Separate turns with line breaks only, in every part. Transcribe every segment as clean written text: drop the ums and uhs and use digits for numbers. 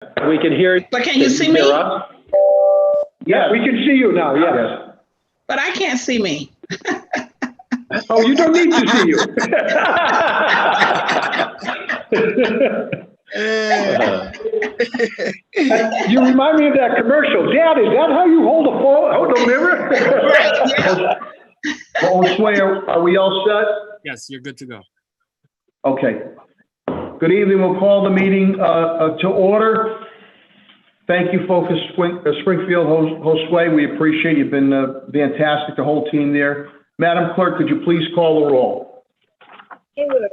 We can hear you.
But can you see me?
hear us?
Yeah, we can see you now, yes.
But I can't see me.
Oh, you don't need to see you. You remind me of that commercial. Dad, is that how you hold a mirror?
Right, yeah.
Josue, are we all set?
Yes, you're good to go.
Okay. Good evening. We'll call the meeting to order. Thank you, folks, Springfield, Josue. We appreciate you've been fantastic, the whole team there. Madam Clerk, could you please call the roll?
Taylor.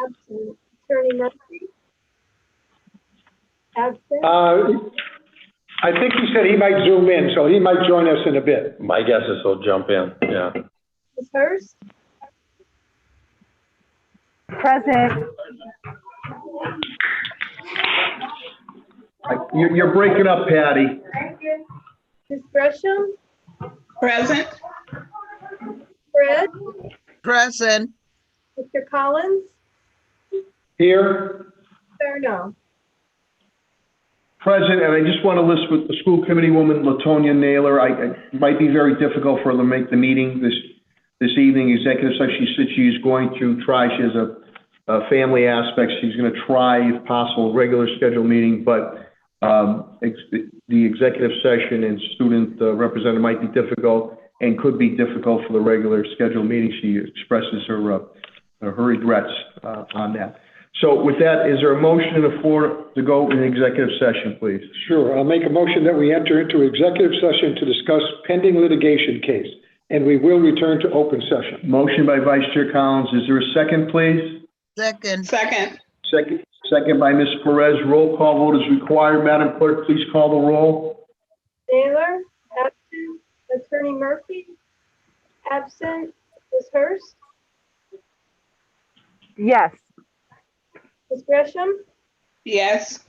Absent. Attorney Murphy. Absent.
I think he said he might zoom in, so he might join us in a bit.
My guess is he'll jump in, yeah.
Ms. Hurst.
Present.
You're breaking up, Patty.
Ms. Gresham.
Present.
Fred.
Present.
Mr. Collins.
Here.
Sarno.
Present, and I just want to list with the school committee woman, Latonia Naylor. It might be very difficult for her to make the meeting this evening, executive session. She said she's going to try. She has a family aspect. She's going to try, if possible, a regular scheduled meeting, but the executive session and student representative might be difficult and could be difficult for the regular scheduled meeting. She expresses her regrets on that. So with that, is there a motion on the floor to go in executive session, please?
Sure, I'll make a motion that we enter into executive session to discuss pending litigation case, and we will return to open session.
Motion by Vice Chair Collins. Is there a second, please?
Second.
Second.
Second by Ms. Perez. Roll call vote is required. Madam Clerk, please call the roll.
Taylor. Absent. Attorney Murphy. Absent. Ms. Hurst.
Yes.
Ms. Gresham.
Yes.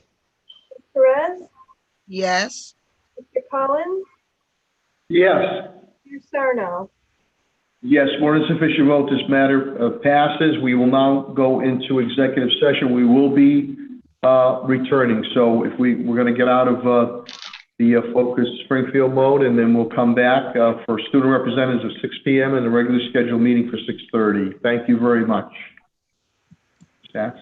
Ms. Perez.
Yes.
Mr. Collins.
Yes.
Mr. Sarno.
Yes, more than sufficient vote. This matter passes. We will now go into executive session. We will be returning. So if we're going to get out of the focus Springfield mode, and then we'll come back for student representatives at 6 p.m. and the regular scheduled meeting for 6:30. Thank you very much. That's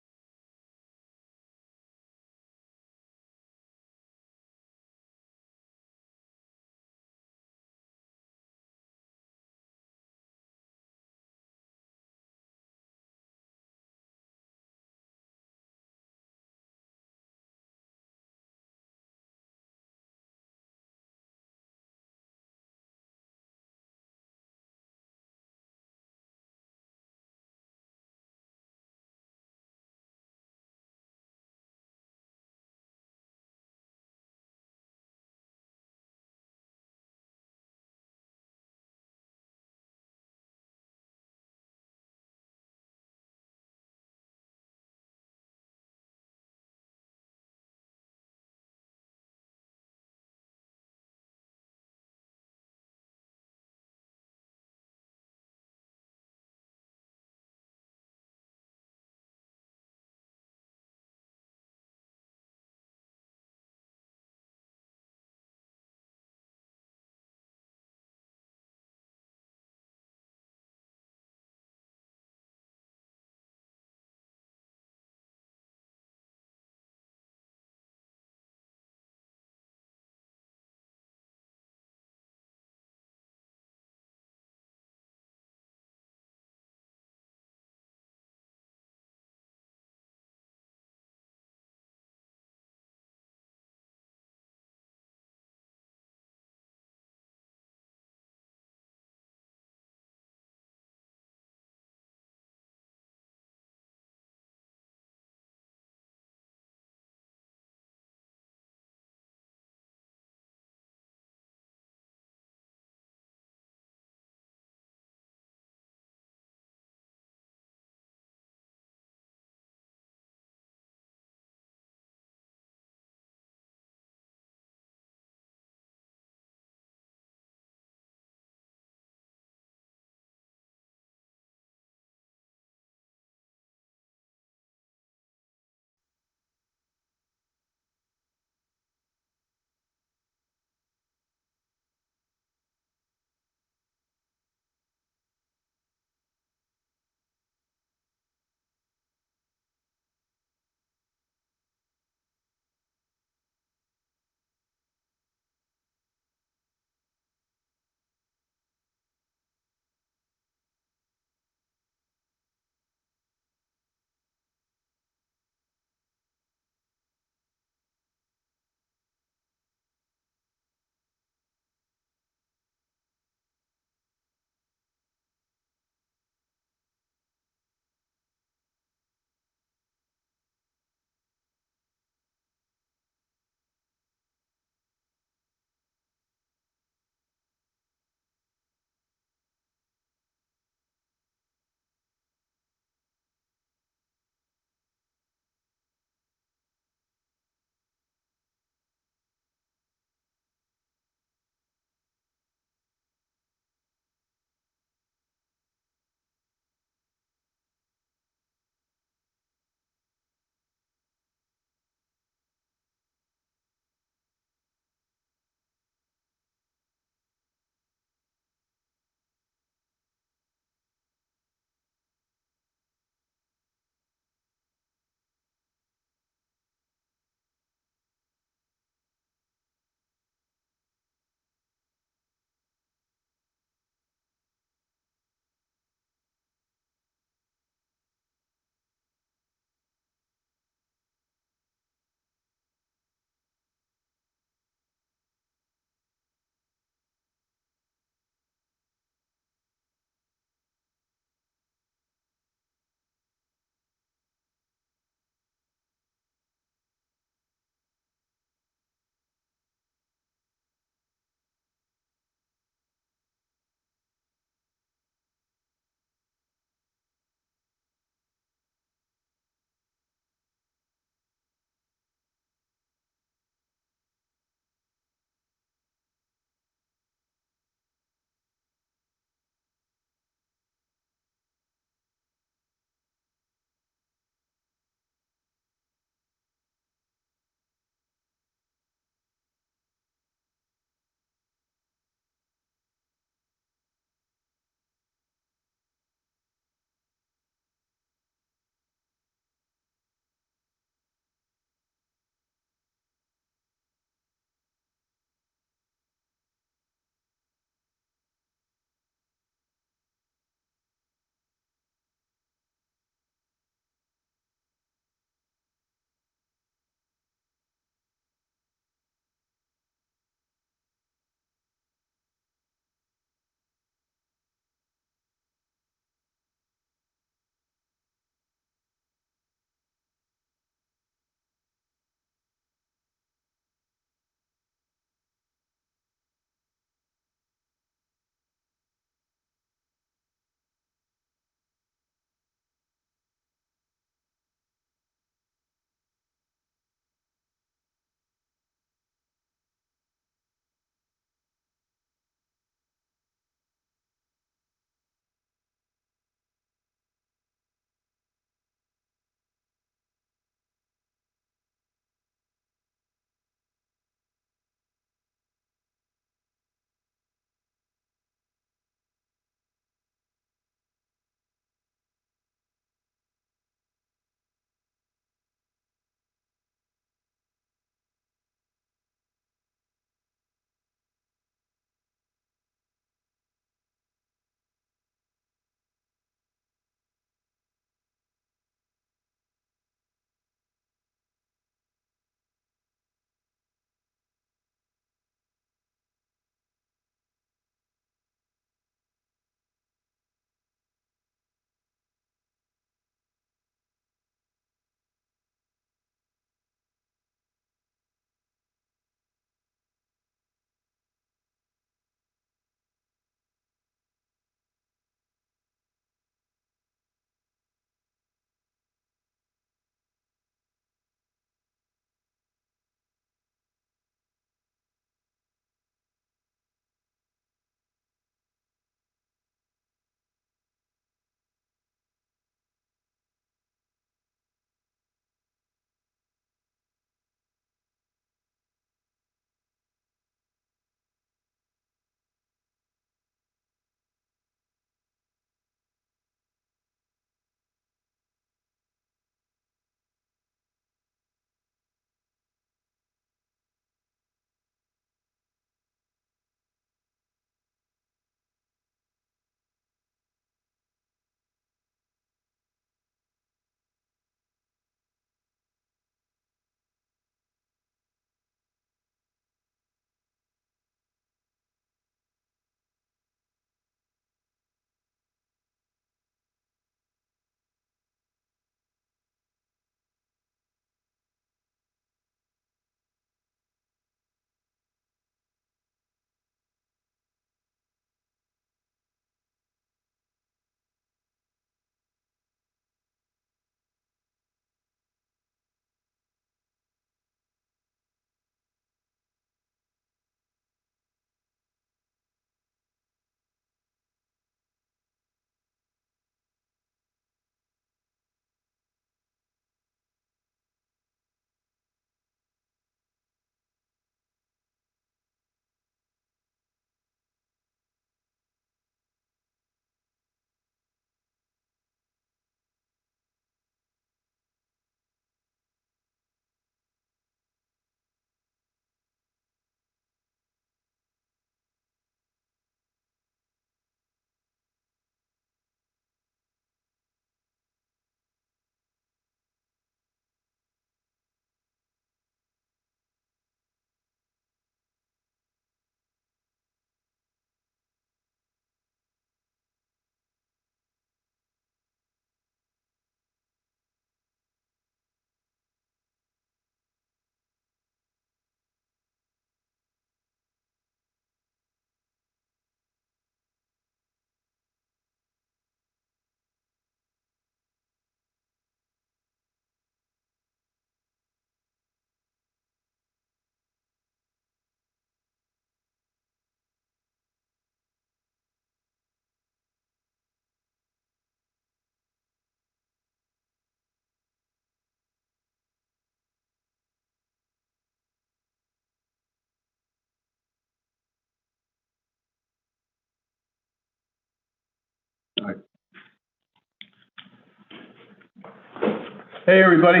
Hey, everybody.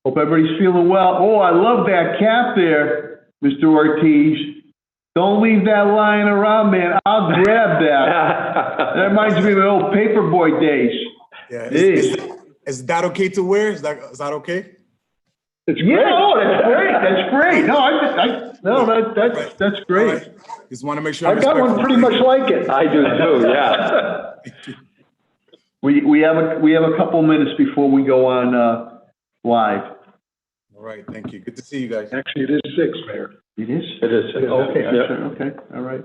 Hope everybody's feeling well. Oh, I love that cap there, Mr. Ortiz. Don't leave that lying around, man. I'll grab that. That reminds me of the old paperboy days.
Yeah,
Jeez.
is that okay to wear? Is that okay?
It's
Yeah,
great.
oh, that's great. That's great. No, that's
All
great.
right. Just want to make sure.
I've got one pretty much like it.
I do too, yeah.
We have a couple minutes before we go on live.
All right, thank you. Good to see you guys.
Actually, it is 6, Mayor.
It is?
It is.
Okay,
Yeah.
okay, all right.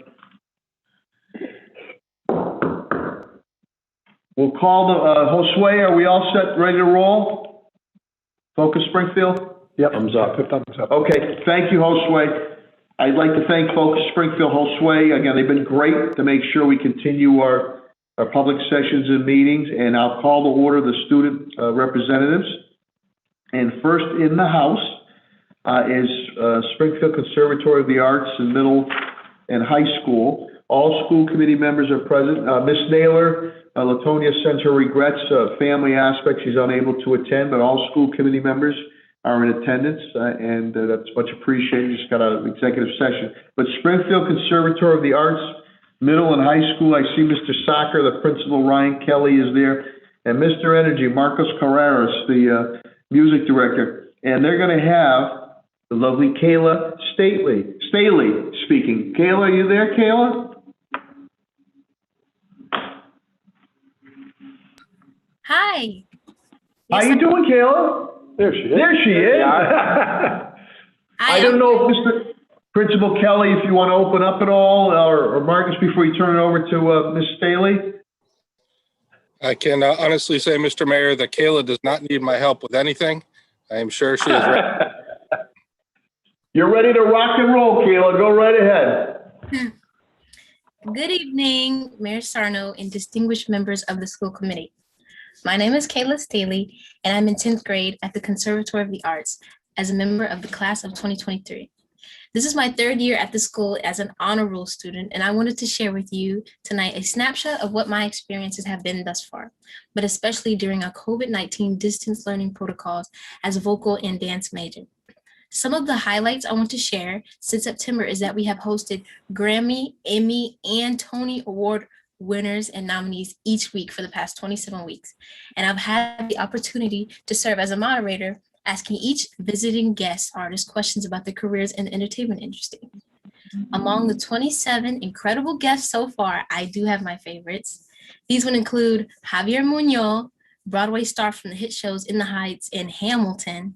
We'll call the, Josue, are we all set, ready to roll? Focus Springfield?
Yep.
Thumbs up.
Thumbs up.
Okay, thank you, Josue. I'd like to thank Focus Springfield, Josue. Again, they've been great to make sure we continue our public sessions and meetings, and I'll call to order the student representatives. And first in the House is Springfield Conservatory of the Arts in middle and high school. All school committee members are present. Ms. Naylor, Latonia sends her regrets, family aspect, she's unable to attend, but all school committee members are in attendance, and that's much appreciated. Just got an executive session. But Springfield Conservatory of the Arts, middle and high school, I see Mr. Soccer, the principal, Ryan Kelly is there, and Mr. Energy, Marcos Carreras, the music director. And they're going to have the lovely Kayla Staley speaking. Kayla, are you there, Kayla?
Hi.
How you doing, Kayla?
There she is.
There she is. I don't know if Mr. Principal Kelly, if you want to open up at all, or Marcus, before you turn it over to Ms. Staley.
I can honestly say, Mr. Mayor, that Kayla does not need my help with anything. I am sure she is ready.
You're ready to rock and roll, Kayla. Go right ahead.
Good evening, Mayor Sarno and distinguished members of the school committee. My name is Kayla Staley, and I'm in 10th grade at the Conservatory of the Arts as a member of the class of 2023. This is my 3rd year at the school as an honor roll student, and I wanted to share with you tonight a snapshot of what my experiences have been thus far, but especially during our COVID-19 distance learning protocols as a vocal and dance major. Some of the highlights I want to share since September is that we have hosted Grammy, Emmy, and Tony Award winners and nominees each week for the past 27 weeks. And I've had the opportunity to serve as a moderator, asking each visiting guest artist questions about their careers in the entertainment industry. Among the 27 incredible guests so far, I do have my favorites. These would include Javier Munoz, Broadway star from the hit shows In the Heights and Hamilton,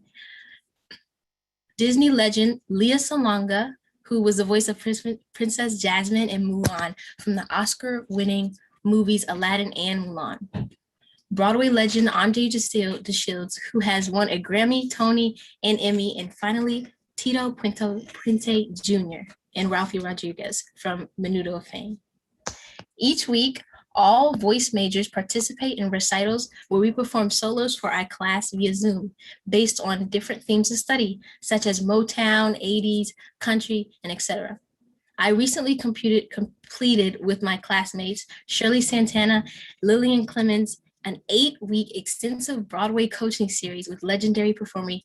Disney legend Lea Salonga, who was the voice of Princess Jasmine and Mulan from the Oscar-winning movies Aladdin and Mulan. Broadway legend Andre DeShields, who has won a Grammy, Tony, and Emmy, and finally Tito Puente Jr. and Ralphie Rodriguez from Menudo fame. Each week, all voice majors participate in recitals where we perform solos for our class via Zoom based on different themes of study, such as Motown, 80s, country, and etc. I recently completed with my classmates, Shirley Santana, Lillian Clemens, an 8-week extensive Broadway coaching series with legendary performer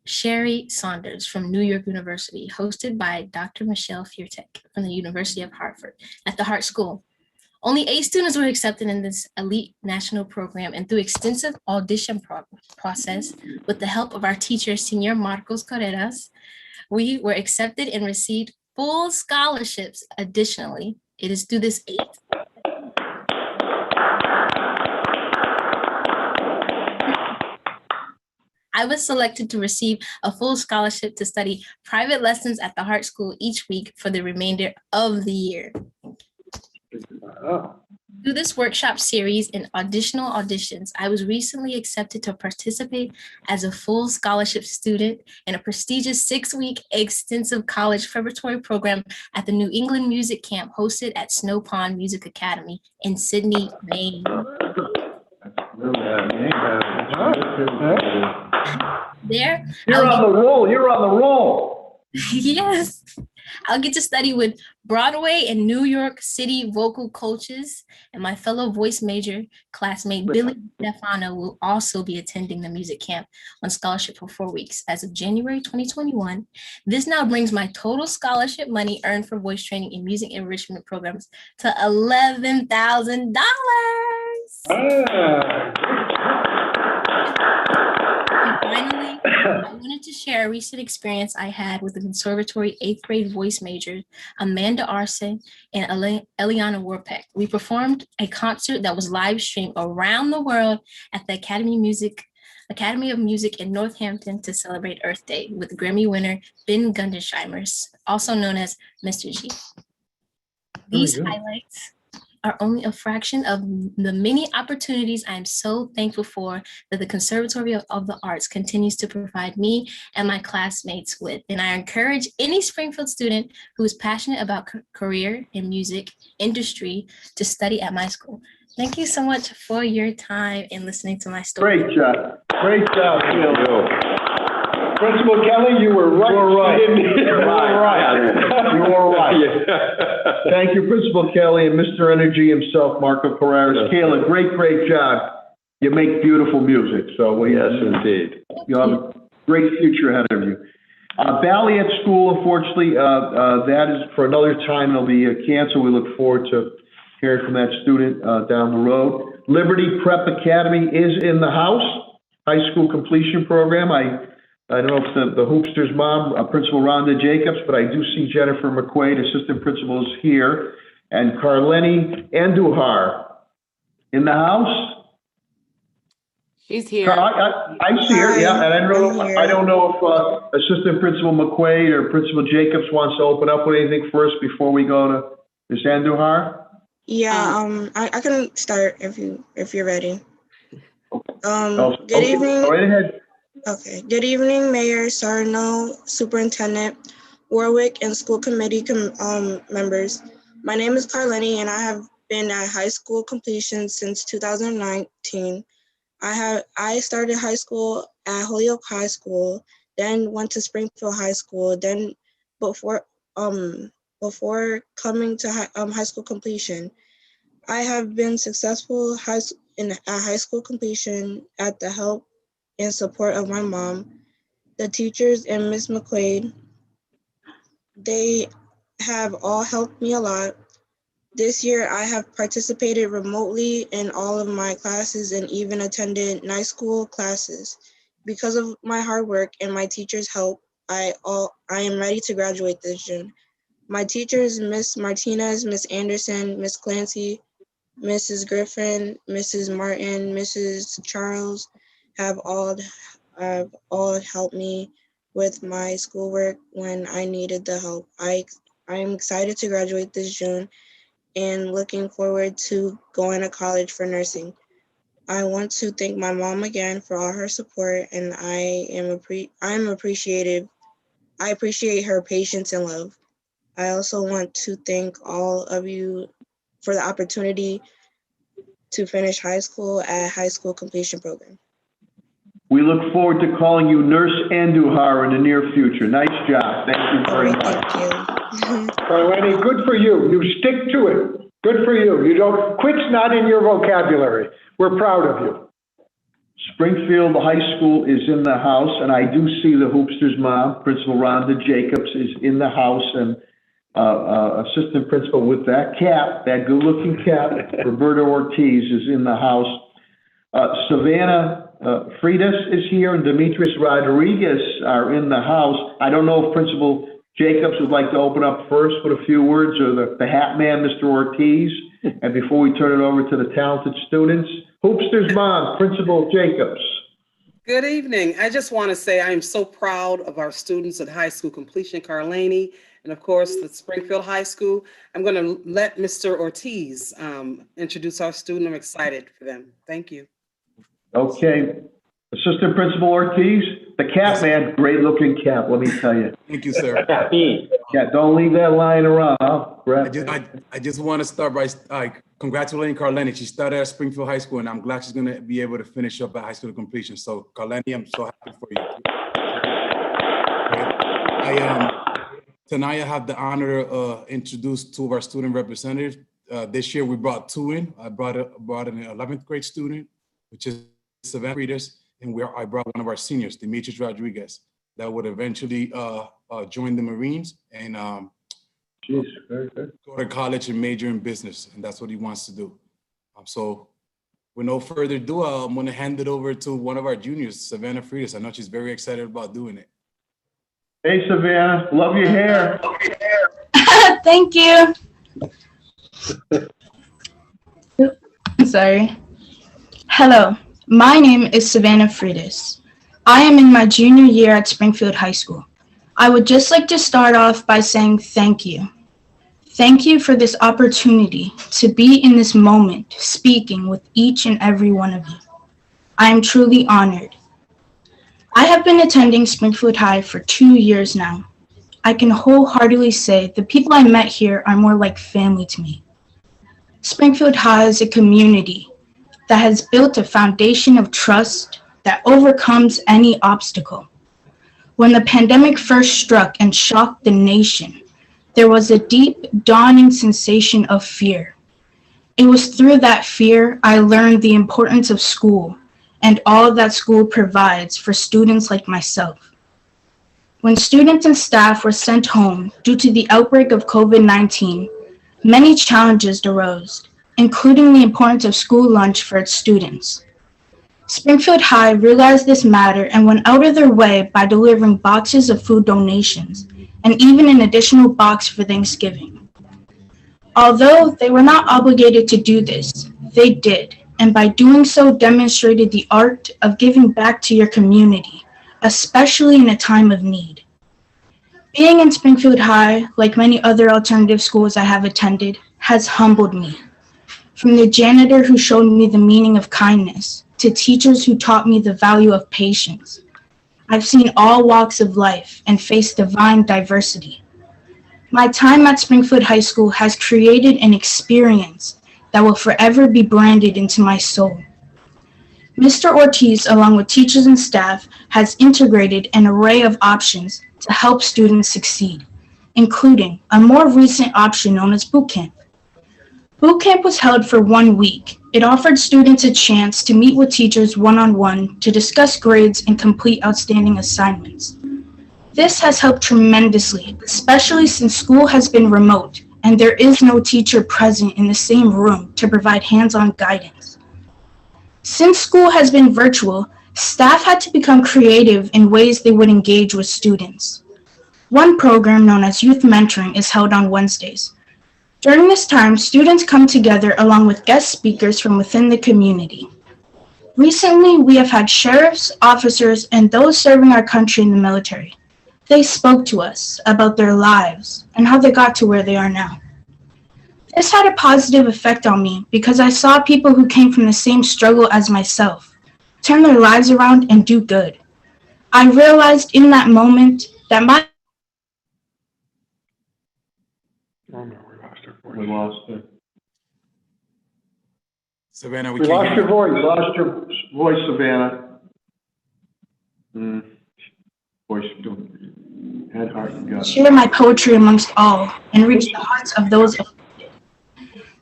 Sherry Saunders from New York University, hosted by Dr. Michelle Furtek from the University of Hartford at the Hart School. Only 8 students were accepted in this elite national program, and through extensive audition process with the help of our teacher, Senor Marcos Carreras, we were accepted and received full scholarships. Additionally, it is through this I was selected to receive a full scholarship to study private lessons at the Hart School each week for the remainder of the year.
Oh.
Through this workshop series and auditions, I was recently accepted to participate as a full scholarship student in a prestigious 6-week extensive college preparatory program at the New England Music Camp hosted at Snow Pond Music Academy in Sydney, Maine. There,
You're on the roll.
Yes. I'll get to study with Broadway and New York City vocal coaches, and my fellow voice major classmate Billy Stefano will also be attending the music camp on scholarship for 4 weeks as of January 2021. This now brings my total scholarship money earned for voice training and music enrichment programs to $11,000. And finally, I wanted to share a recent experience I had with the conservatory 8th grade voice major, Amanda Arson and Eliana Warpeck. We performed a concert that was live streamed around the world at the Academy of Music in Northampton to celebrate Earth Day with Grammy winner Ben Gundensheimer, also known as Mr. G. These highlights are only a fraction of the many opportunities I am so thankful for that the Conservatory of the Arts continues to provide me and my classmates with. And I encourage any Springfield student who is passionate about career in music industry to study at my school. Thank you so much for your time and listening to my story.
Great job. Great job, Phil.
Principal Kelly, you were right.
You were right.
You were right.
You were right. Thank you, Principal Kelly, and Mr. Energy himself, Marco Carreras. Kayla, great job. You make beautiful music, so
Yes, indeed.
you have a great future ahead of you. Ballet at school, unfortunately, that is for another time. It'll be canceled. We look forward to hearing from that student down the road. Liberty Prep Academy is in the house. High school completion program. I don't know if the Hoopster's mom, Principal Rhonda Jacobs, but I do see Jennifer McQuaid, assistant principal, is here, and Carleni Andujar in the house.
She's here.
I see her, yeah, and I don't know if assistant principal McQuaid or Principal Jacobs wants to open up with anything first before we go to Ms. Andujar.
Yeah, I can start if you're ready. Good
Okay,
evening.
go right ahead.
Okay. Good evening, Mayor Sarno, Superintendent Warwick, and school committee members. My name is Carleni, and I have been at high school completion since 2019. I started high school at Holyoke High School, then went to Springfield High School. Then before coming to high school completion, I have been successful at high school completion at the help and support of my mom, the teachers, and Ms. McQuaid. They have all helped me a lot. This year, I have participated remotely in all of my classes and even attended night school classes. Because of my hard work and my teachers' help, I am ready to graduate this June. My teachers, Miss Martinez, Miss Anderson, Miss Clancy, Mrs. Griffin, Mrs. Martin, Mrs. Charles, have all helped me with my schoolwork when I needed the help. I am excited to graduate this June and looking forward to going to college for nursing. I want to thank my mom again for all her support, and I appreciative. I appreciate her patience and love. I also want to thank all of you for the opportunity to finish high school at high school completion program.
We look forward to calling you Nurse Andujar in the near future. Nice job. Thank you very much.
Thank you.
Carleni, good for you. You stick to it. Good for you. You don't, quit's not in your vocabulary. We're proud of you.
Springfield High School is in the house, and I do see the Hoopster's mom, Principal Rhonda Jacobs, is in the house, and assistant principal with that cap, that good-looking cap, Roberta Ortiz, is in the house. Savannah Freitas is here, and Demetrius Rodriguez are in the house. I don't know if Principal Jacobs would like to open up first with a few words, or the hat man, Mr. Ortiz, and before we turn it over to the talented students. Hoopster's mom, Principal Jacobs.
Good evening. I just want to say I am so proud of our students at high school completion, Carleni, and of course the Springfield High School. I'm going to let Mr. Ortiz introduce our student. I'm excited for them. Thank you.
Okay. Assistant Principal Ortiz, the cap man, great looking cap, let me tell you.
Thank you, sir.
Yeah, don't leave that lying around. I'll grab it.
I just want to start by congratulating Carleni. She started at Springfield High School, and I'm glad she's going to be able to finish up at high school completion. So, Carleni, I'm so happy for you. Tonight, I have the honor to introduce two of our student representatives. This year, we brought two in. I brought an 11th grade student, which is Savannah Freitas, and I brought one of our seniors, Demetrius Rodriguez, that would eventually join the Marines and
Very good.
go to college and major in business, and that's what he wants to do. So with no further ado, I'm going to hand it over to one of our juniors, Savannah Freitas. I know she's very excited about doing it.
Hey, Savannah, love your hair.
Thank you. Sorry. Hello, my name is Savannah Freitas. I am in my junior year at Springfield High School. I would just like to start off by saying thank you. Thank you for this opportunity to be in this moment speaking with each and every one of you. I am truly honored. I have been attending Springfield High for 2 years now. I can wholeheartedly say the people I met here are more like family to me. Springfield High is a community that has built a foundation of trust that overcomes any obstacle. When the pandemic first struck and shocked the nation, there was a deep, dawning sensation of fear. It was through that fear I learned the importance of school and all that school provides for students like myself. When students and staff were sent home due to the outbreak of COVID-19, many challenges arose, including the importance of school lunch for its students. Springfield High realized this matter and went out of their way by delivering boxes of food donations and even an additional box for Thanksgiving. Although they were not obligated to do this, they did, and by doing so demonstrated the art of giving back to your community, especially in a time of need. Being in Springfield High, like many other alternative schools I have attended, has humbled me. From the janitor who showed me the meaning of kindness, to teachers who taught me the value of patience, I've seen all walks of life and faced divine diversity. My time at Springfield High School has created an experience that will forever be branded into my soul. Mr. Ortiz, along with teachers and staff, has integrated an array of options to help students succeed, including a more recent option known as boot camp. Boot camp was held for 1 week. It offered students a chance to meet with teachers one-on-one to discuss grades and complete outstanding assignments. This has helped tremendously, especially since school has been remote and there is no teacher present in the same room to provide hands-on guidance. Since school has been virtual, staff had to become creative in ways they would engage with students. One program known as Youth Mentoring is held on Wednesdays. During this time, students come together along with guest speakers from within the community. Recently, we have had sheriffs, officers, and those serving our country in the military. They spoke to us about their lives and how they got to where they are now. This had a positive effect on me because I saw people who came from the same struggle as myself turn their lives around and do good. I realized in that moment that my
Oh no, we lost her voice.
We lost her.
Savannah,
We lost your voice.
We lost your voice, Savannah. Voice, head, heart, and gut.
share my poetry amongst all and reach the hearts of those afflicted.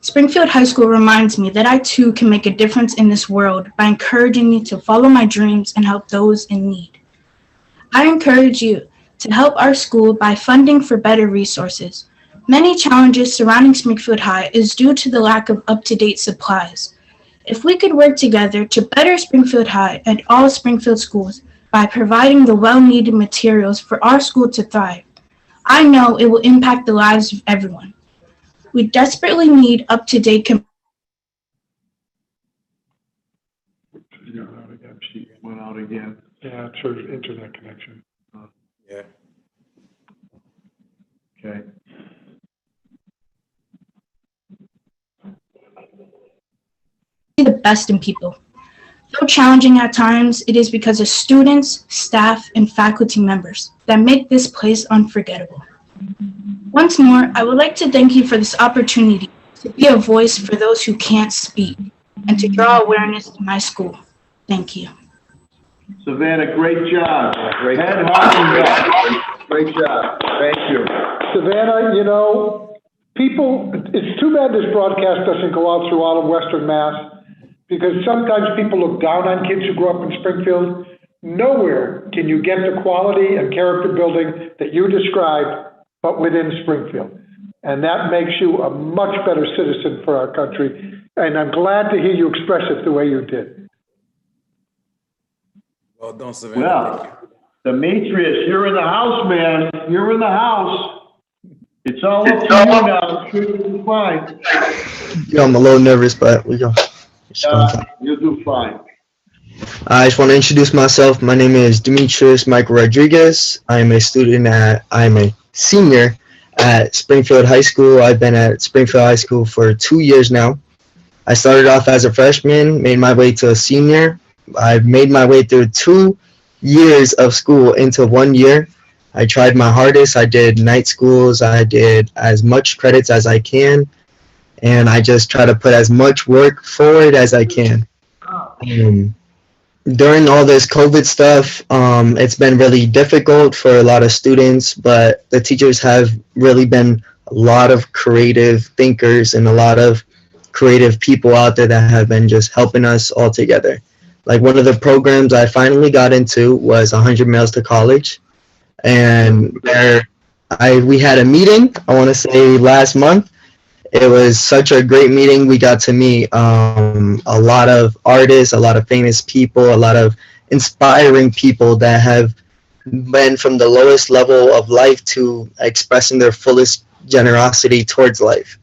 Springfield High School reminds me that I too can make a difference in this world by encouraging me to follow my dreams and help those in need. I encourage you to help our school by funding for better resources. Many challenges surrounding Springfield High is due to the lack of up-to-date supplies. If we could work together to better Springfield High and all Springfield schools by providing the well-needed materials for our school to thrive, I know it will impact the lives of everyone. We desperately need up-to-date
She went out again.
Yeah, it's her internet connection.
Yeah.
Okay.
the best in people. Though challenging at times, it is because of students, staff, and faculty members that make this place unforgettable. Once more, I would like to thank you for this opportunity to be a voice for those who can't speak and to draw awareness to my school. Thank you.
Savannah, great job. Head, heart, and gut. Great job. Thank you.
Savannah, you know, people, it's too bad this broadcast doesn't go out through all of Western Mass, because sometimes people look down on kids who grow up in Springfield. Nowhere can you get the quality and character building that you described, but within Springfield. And that makes you a much better citizen for our country. And I'm glad to hear you express it the way you did.
Well done, Savannah.
Well, Demetrius, you're in the house, man. You're in the house. It's all up to you now. I'm sure you'll do fine.
Yeah, I'm a little nervous, but we go.
You'll do fine.
I just want to introduce myself. My name is Demetrius Michael Rodriguez. I'm a senior at Springfield High School. I've been at Springfield High School for 2 years now. I started off as a freshman, made my way to a senior. I've made my way through 2 years of school into 1 year. I tried my hardest. I did night schools. I did as much credits as I can. And I just try to put as much work forward as I can. During all this COVID stuff, it's been really difficult for a lot of students, but the teachers have really been a lot of creative thinkers and a lot of creative people out there that have been just helping us all together. Like one of the programs I finally got into was 100 Miles to College. And we had a meeting, I want to say last month. It was such a great meeting. We got to meet a lot of artists, a lot of famous people, a lot of inspiring people that have been from the lowest level of life to expressing their fullest generosity towards life.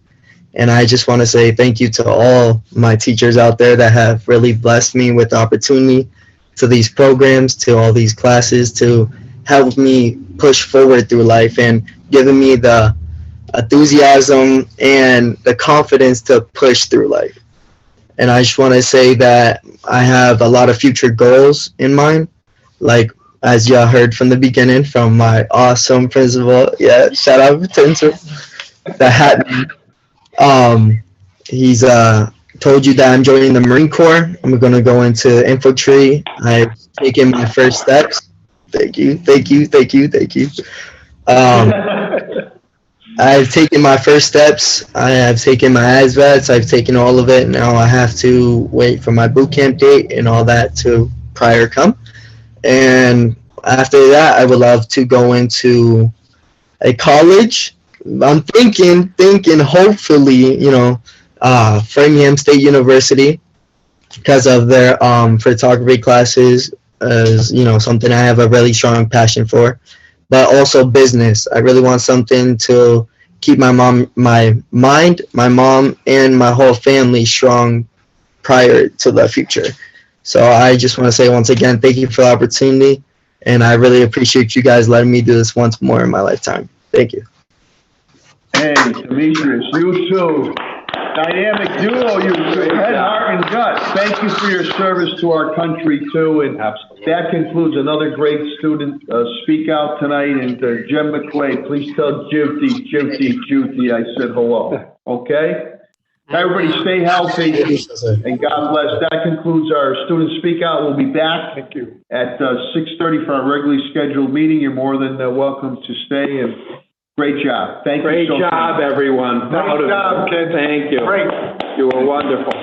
And I just want to say thank you to all my teachers out there that have really blessed me with the opportunity to these programs, to all these classes, to help me push forward through life and giving me the enthusiasm and the confidence to push through life. And I just want to say that I have a lot of future goals in mind, like as y'all heard from the beginning from my awesome principal. Yeah, shout out to the hat man. He's told you that I'm joining the Marine Corps. I'm going to go into infantry. I've taken my first steps. Thank you. I've taken my first steps. I have taken my ASVATs. I've taken all of it. Now I have to wait for my boot camp date and all that to prior come. And after that, I would love to go into a college. I'm thinking, hopefully, Framingham State University, because of their photography classes, is something I have a really strong passion for. But also business. I really want something to keep my mom, my mom, and my whole family strong prior to the future. So I just want to say once again, thank you for the opportunity, and I really appreciate you guys letting me do this once more in my lifetime. Thank you.
Hey, Demetrius, you too. Dynamic duo, you head, heart, and gut. Thank you for your service to our country too. And that concludes another great student speak out tonight. And Jim McQuaid, please tell Judy I said hello. Okay? Everybody stay healthy and God bless. That concludes our student speak out. We'll be back at 6:30 for our regularly scheduled meeting. You're more than welcome to stay, and great job. Thank you.
Great job, everyone.
Great job, kids.
Thank you.
Great.
You were wonderful.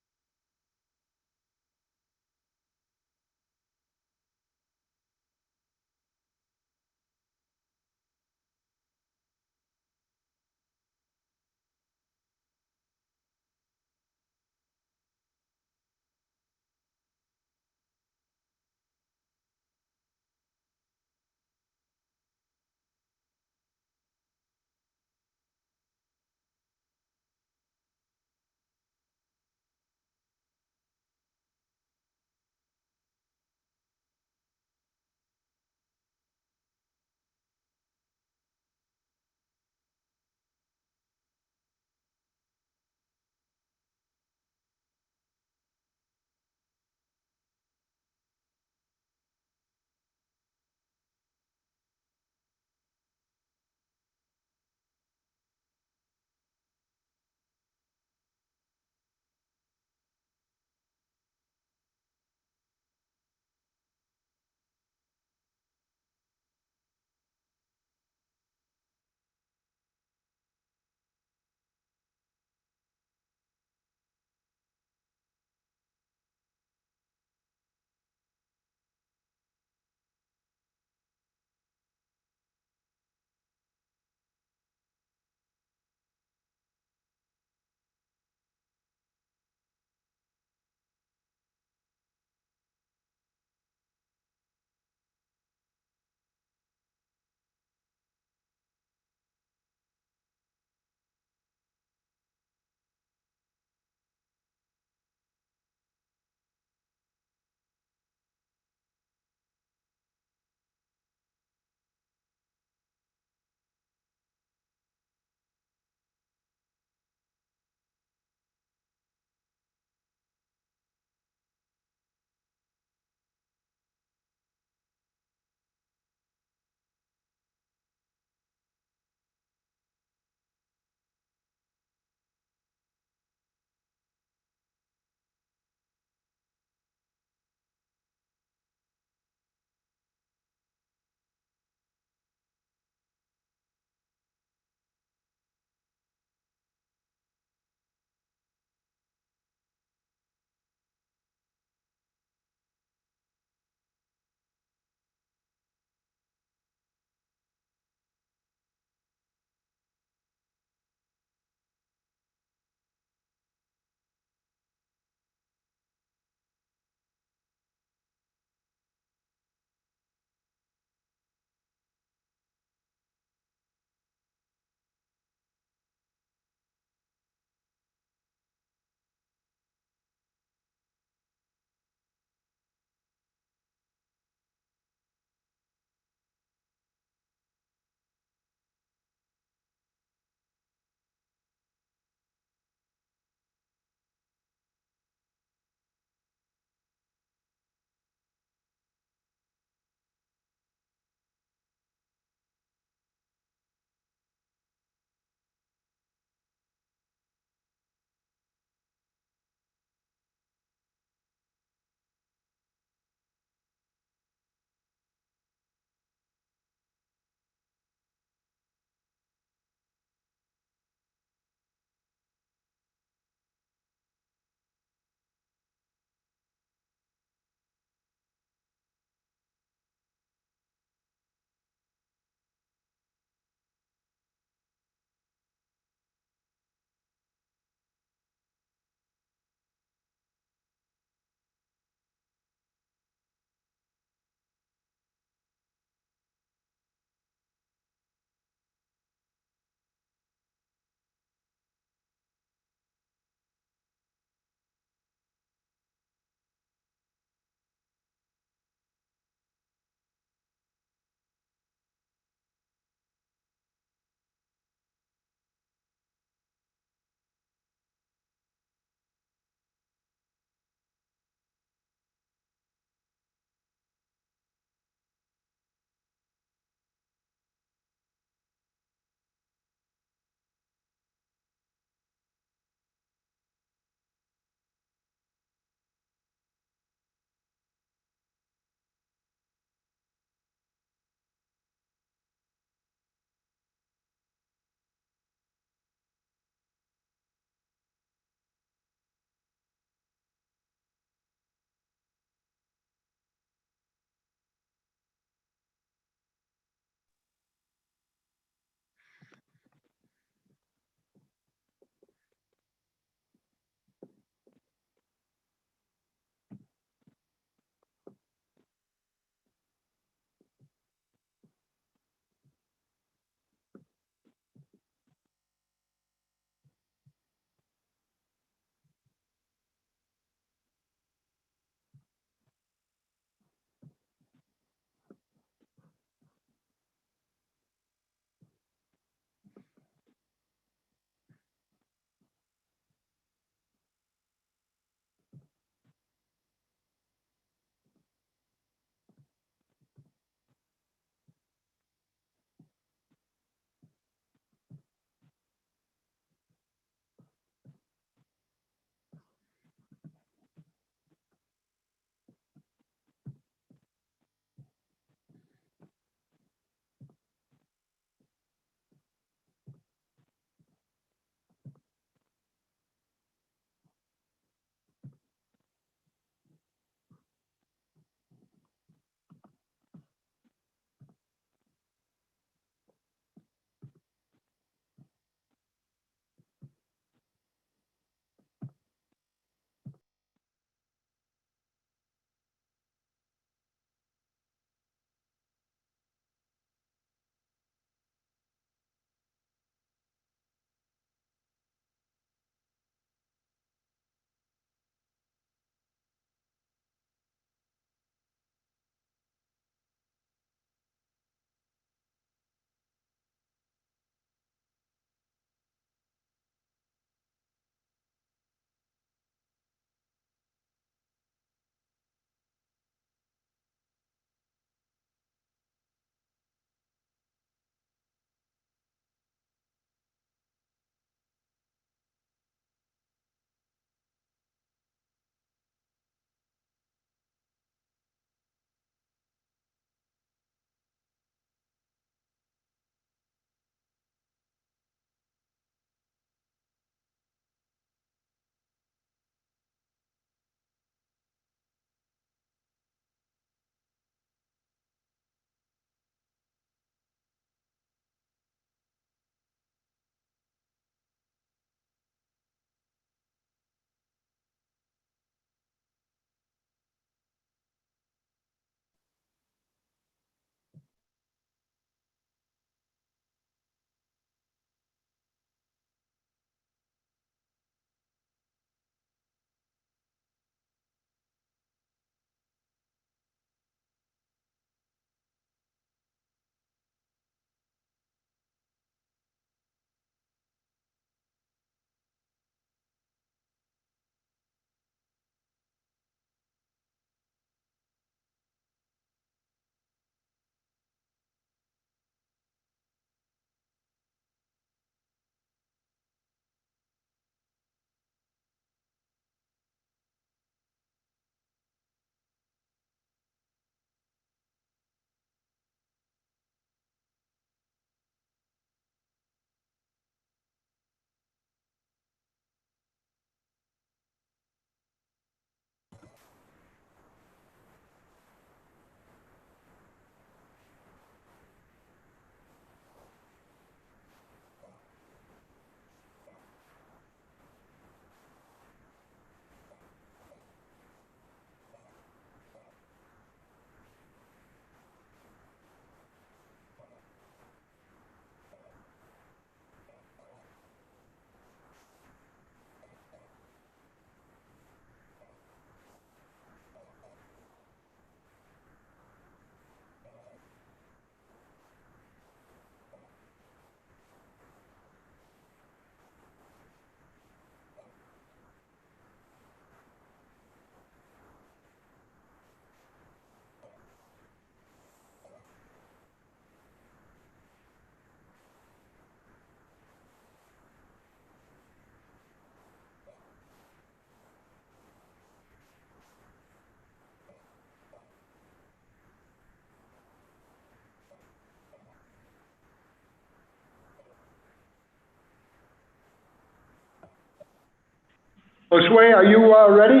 Josue, are you ready?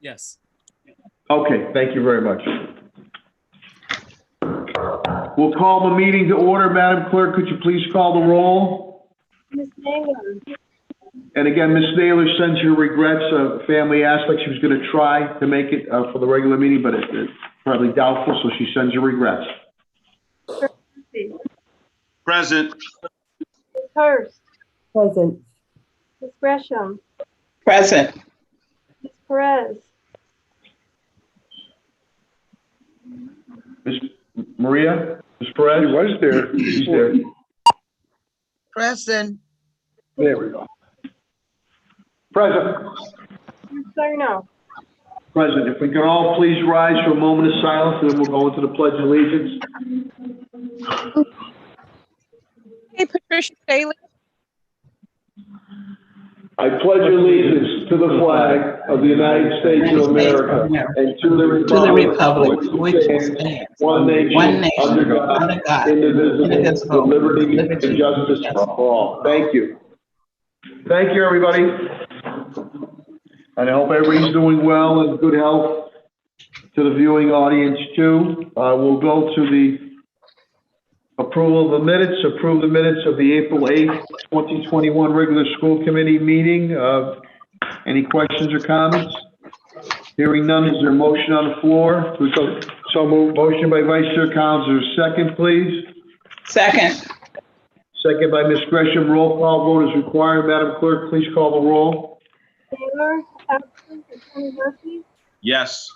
Yes.
Okay, thank you very much. We'll call the meeting to order. Madam Clerk, could you please call the roll?
Ms. Naylor,
And again, Ms. Naylor sends her regrets. Family aspect, she was going to try to make it for the regular meeting, but it's probably doubtful, so she sends her regrets.
Present.
Ms. Hurst,
Present.
Ms. Gresham,
Present.
Ms. Perez,
Ms. Maria? Ms. Perez?
She was there.
She's there.
Present.
There we go. Present.
Ms. Sarno,
President, if we can all please rise for a moment of silence, and then we'll go into the Pledge of Allegiance.
Hey, Patricia Taylor.
I pledge allegiance to the flag of the United States of America and to the republic for which it stands, one nation, under God, indivisible, with liberty and justice for all.
Thank you. Thank you, everybody. And I hope everybody's doing well and good health. To the viewing audience too. We'll go to the approval of the minutes. Approve the minutes of the April 8th, 2021 regular school committee meeting. Any questions or comments? Hearing none, is there a motion on the floor?
So moved.
Motion by Vice Chair Collins, is there a second, please?
Second.
Second by Ms. Gresham. Roll call vote is required. Madam Clerk, please call the roll.
Taylor, absent. Attorney Murphy,
Yes.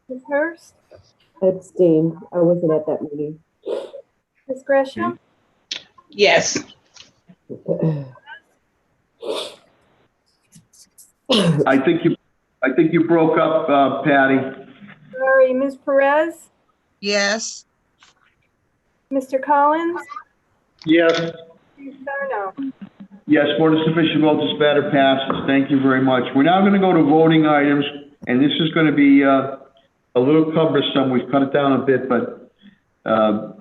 Ms. Hurst,
Abstain. I wasn't at that meeting.
Ms. Gresham,
Yes.
I think you broke up, Patty.
sorry, Ms. Perez,
Yes.
Mr. Collins,
Yes.
Ms. Sarno.
Yes, more than sufficient vote, this matter passes. Thank you very much. We're now going to go to voting items, and this is going to be a little cumbersome. We've cut it down a bit, but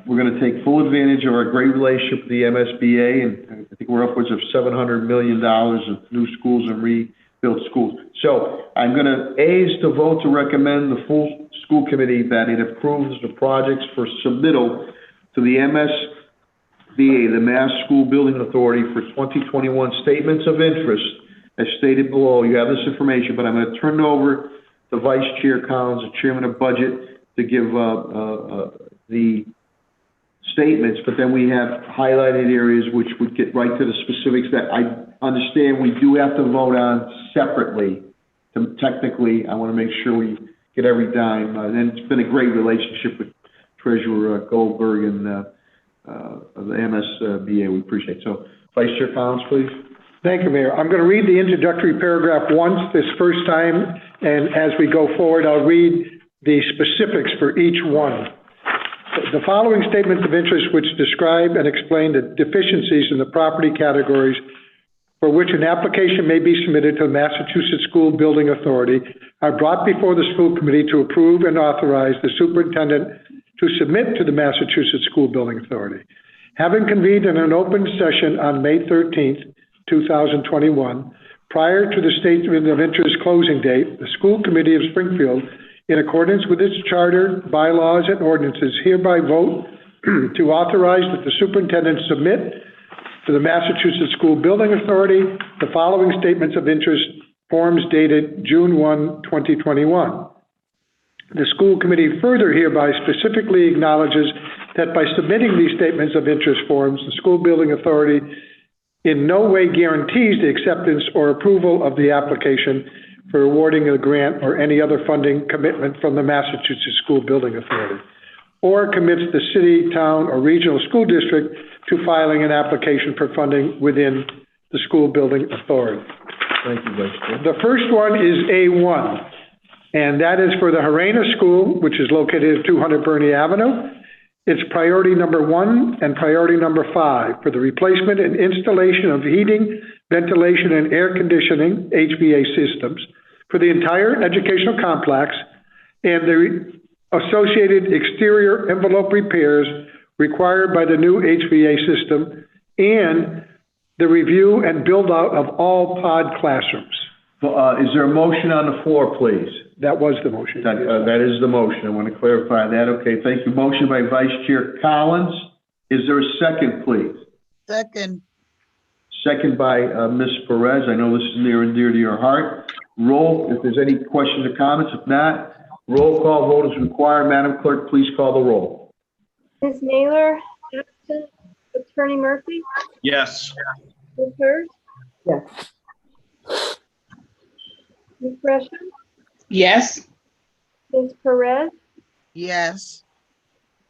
we're going to take full advantage of our great relationship with the MSBA, and I think we're upwards of $700 million of new schools and rebuilt schools. So I'm going to, A is to vote to recommend the full school committee that it approves the projects for submittal to the MSBA, the Mass School Building Authority, for 2021 statements of interest, as stated below. You have this information, but I'm going to turn it over to Vice Chair Collins, the Chairman of Budget, to give the statements, but then we have highlighted areas which would get right to the specifics that I understand we do have to vote on separately. Technically, I want to make sure we get every dime. And it's been a great relationship with Treasurer Goldberg and of the MSBA. We appreciate it. So, Vice Chair Collins, please.
Thank you, Mayor. I'm going to read the introductory paragraph once this first time, and as we go forward, I'll read the specifics for each one. The following statements of interest, which describe and explain the deficiencies in the property categories for which an application may be submitted to the Massachusetts School Building Authority, are brought before the school committee to approve and authorize the superintendent to submit to the Massachusetts School Building Authority. Having convened in an open session on May 13th, 2021, prior to the statement of interest closing date, the School Committee of Springfield, in accordance with its charter, bylaws, and ordinances, hereby vote to authorize that the superintendent submit to the Massachusetts School Building Authority the following statements of interest forms dated June 1, 2021. The school committee further hereby specifically acknowledges that by submitting these statements of interest forms, the school building authority in no way guarantees the acceptance or approval of the application for awarding a grant or any other funding commitment from the Massachusetts School Building Authority, or commits the city, town, or regional school district to filing an application for funding within the school building authority.
Thank you, Vice Chair.
The first one is A1. And that is for the Harena School, which is located at 200 Bernie Avenue. It's priority number 1 and priority number 5 for the replacement and installation of heating, ventilation, and air conditioning, HVA systems, for the entire educational complex and the associated exterior envelope repairs required by the new HVA system, and the review and build out of all pod classrooms.
Is there a motion on the floor, please?
That was the motion.
That is the motion. I want to clarify that. Okay, thank you. Motion by Vice Chair Collins. Is there a second, please?
Second.
Second by Ms. Perez. I know this is near and dear to your heart. Roll, if there's any questions or comments. If not, roll call vote is required. Madam Clerk, please call the roll.
Ms. Naylor, absent. Attorney Murphy?
Yes.
Ms. Hurst?
Yes.
Ms. Gresham?
Yes.
Ms. Perez?
Yes.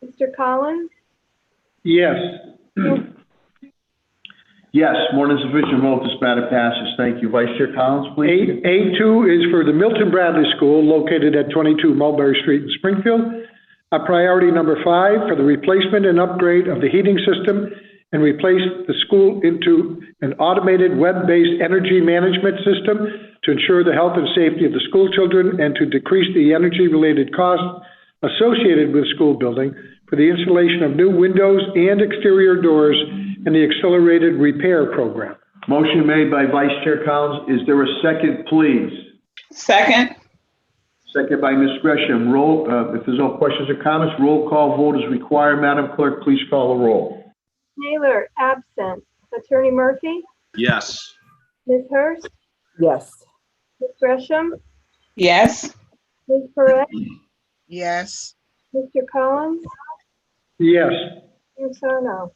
Mr. Collins?
Yes.
Yes, more than sufficient vote. This matter passes. Thank you. Vice Chair Collins, please.
A2 is for the Milton Bradley School located at 22 Mulberry Street in Springfield. A priority number 5 for the replacement and upgrade of the heating system and replace the school into an automated web-based energy management system to ensure the health and safety of the school children and to decrease the energy-related costs associated with school building for the installation of new windows and exterior doors and the accelerated repair program.
Motion made by Vice Chair Collins. Is there a second, please?
Second.
Second by Ms. Gresham. Roll, if there's no questions or comments, roll call vote is required. Madam Clerk, please call the roll.
Naylor, absent. Attorney Murphy?
Yes.
Ms. Hurst?
Yes.
Ms. Gresham?
Yes.
Ms. Perez?
Yes.
Mr. Collins?
Yes.
Ms. Sarno?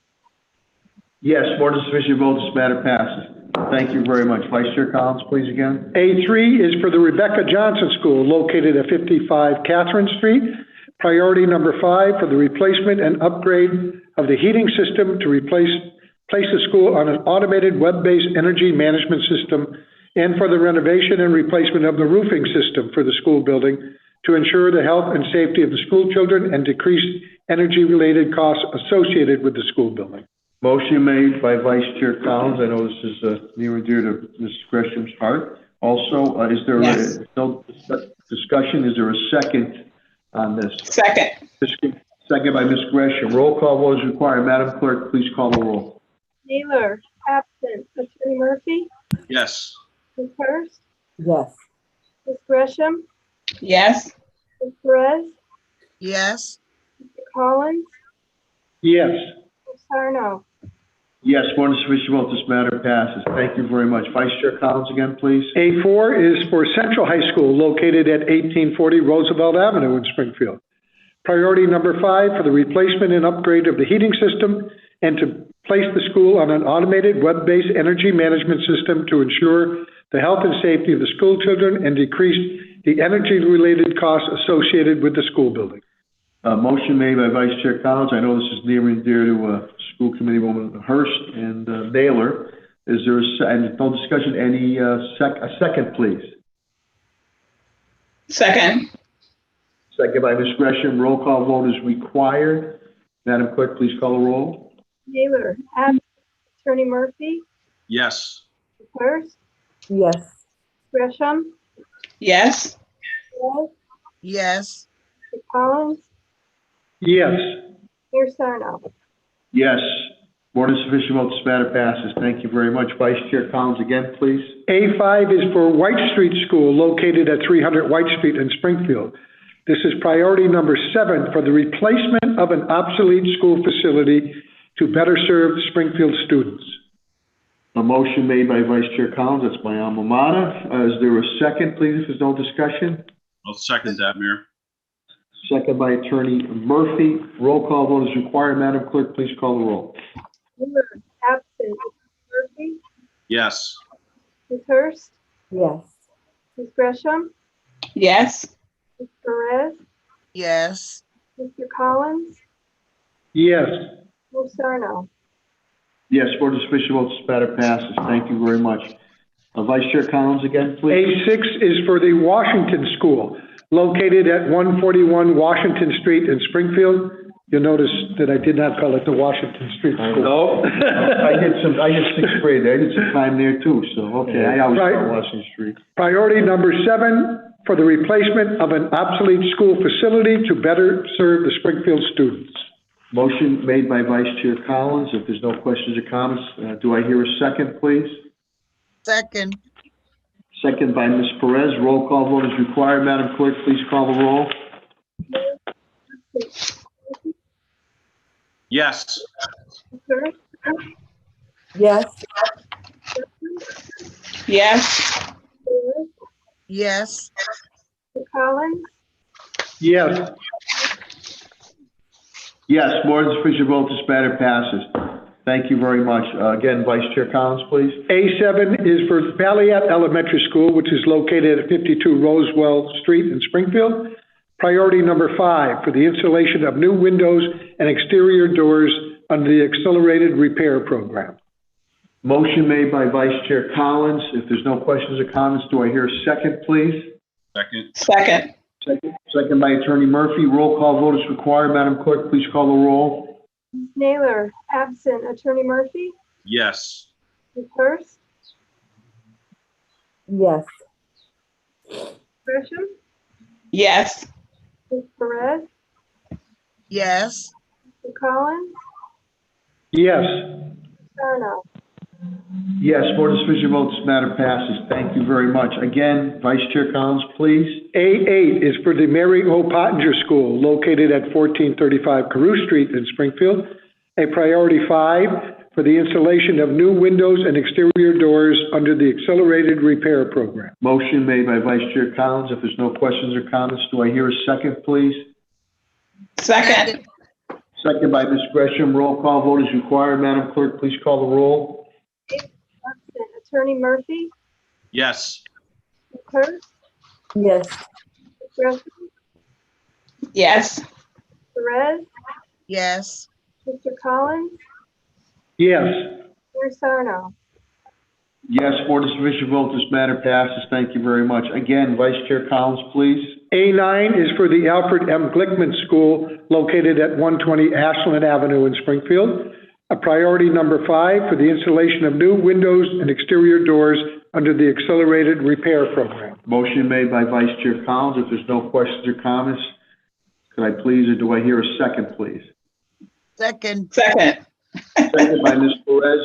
Yes, more than sufficient vote. This matter passes. Thank you very much. Vice Chair Collins, please again.
A3 is for the Rebecca Johnson School located at 55 Catherine Street. Priority number 5 for the replacement and upgrade of the heating system to place the school on an automated web-based energy management system and for the renovation and replacement of the roofing system for the school building to ensure the health and safety of the school children and decrease energy-related costs associated with the school building.
Motion made by Vice Chair Collins. I know this is near and dear to Ms. Gresham's heart. Also, is there no discussion? Is there a second on this?
Second.
Second by Ms. Gresham. Roll call vote is required. Madam Clerk, please call the roll.
Naylor, absent. Attorney Murphy?
Yes.
Ms. Hurst?
Yes.
Ms. Gresham?
Yes.
Ms. Perez?
Yes.
Mr. Collins?
Yes.
Ms. Sarno?
Yes, more than sufficient vote. This matter passes. Thank you very much. Vice Chair Collins again, please.
A4 is for Central High School located at 1840 Roosevelt Avenue in Springfield. Priority number 5 for the replacement and upgrade of the heating system and to place the school on an automated web-based energy management system to ensure the health and safety of the school children and decrease the energy-related costs associated with the school building.
Motion made by Vice Chair Collins. I know this is near and dear to School Committee Woman Hurst and Naylor. Is there no discussion? Any a second, please?
Second.
Second by Ms. Gresham. Roll call vote is required. Madam Clerk, please call the roll.
Naylor, absent. Attorney Murphy?
Yes.
Ms. Hurst?
Yes.
Gresham?
Yes.
Perez?
Yes.
Mr. Collins?
Yes.
Mayor Sarno?
Yes. More than sufficient vote. This matter passes. Thank you very much. Vice Chair Collins again, please.
A5 is for White Street School located at 300 White Street in Springfield. This is priority number 7 for the replacement of an obsolete school facility to better serve Springfield students.
A motion made by Vice Chair Collins. That's my alma mater. Is there a second, please, if there's no discussion?
I'll second that, Mayor.
Second by Attorney Murphy. Roll call vote is required. Madam Clerk, please call the roll.
Naylor, absent. Murphy?
Yes.
Ms. Hurst?
Yes.
Ms. Gresham?
Yes.
Ms. Perez?
Yes.
Mr. Collins?
Yes.
Ms. Sarno?
Yes, more than sufficient vote. This matter passes. Thank you very much. Vice Chair Collins again, please.
A6 is for the Washington School located at 141 Washington Street in Springfield. You'll notice that I did not call it the Washington Street School.
No, I did 6th grade there. I did some time there too, so, okay, I always call Washington Street.
Priority number 7 for the replacement of an obsolete school facility to better serve the Springfield students.
Motion made by Vice Chair Collins. If there's no questions or comments, do I hear a second, please?
Second.
Second by Ms. Perez. Roll call vote is required. Madam Clerk, please call the roll.
Yes.
Yes.
Yes.
Yes.
Mr. Collins,
Yes.
Yes, more than sufficient vote, this matter passes. Thank you very much. Again, Vice Chair Collins, please.
A7 is for Valiant Elementary School, which is located at 52 Rosewell Street in Springfield. Priority number 5 for the installation of new windows and exterior doors under the Accelerated Repair Program.
Motion made by Vice Chair Collins. If there's no questions or comments, do I hear a second, please?
Second.
Second.
Second by Attorney Murphy. Roll call vote is required. Madam Clerk, please call the roll.
Ms. Naylor, absent. Attorney Murphy,
Yes.
Ms. Hurst,
Yes.
Gresham,
Yes.
Ms. Perez,
Yes.
Mr. Collins,
Yes.
Sarno.
Yes, more than sufficient vote, this matter passes. Thank you very much. Again, Vice Chair Collins, please.
A8 is for the Mary O. Pottinger School, located at 1435 Carew Street in Springfield. A priority 5 for the installation of new windows and exterior doors under the Accelerated Repair Program.
Motion made by Vice Chair Collins. If there's no questions or comments, do I hear a second, please?
Second.
Second by Ms. Gresham. Roll call vote is required. Madam Clerk, please call the roll.
Absent. Attorney Murphy,
Yes.
Ms. Hurst,
Yes.
Ms. Gresham,
Yes.
Perez,
Yes.
Mr. Collins,
Yes.
Mayor Sarno.
Yes, more than sufficient vote, this matter passes. Thank you very much. Again, Vice Chair Collins, please.
A9 is for the Alfred M. Glickman School, located at 120 Ashland Avenue in Springfield. A priority number 5 for the installation of new windows and exterior doors under the Accelerated Repair Program.
Motion made by Vice Chair Collins. If there's no questions or comments, could I please, or do I hear a second, please?
Second.
Second.
Second by Ms. Perez.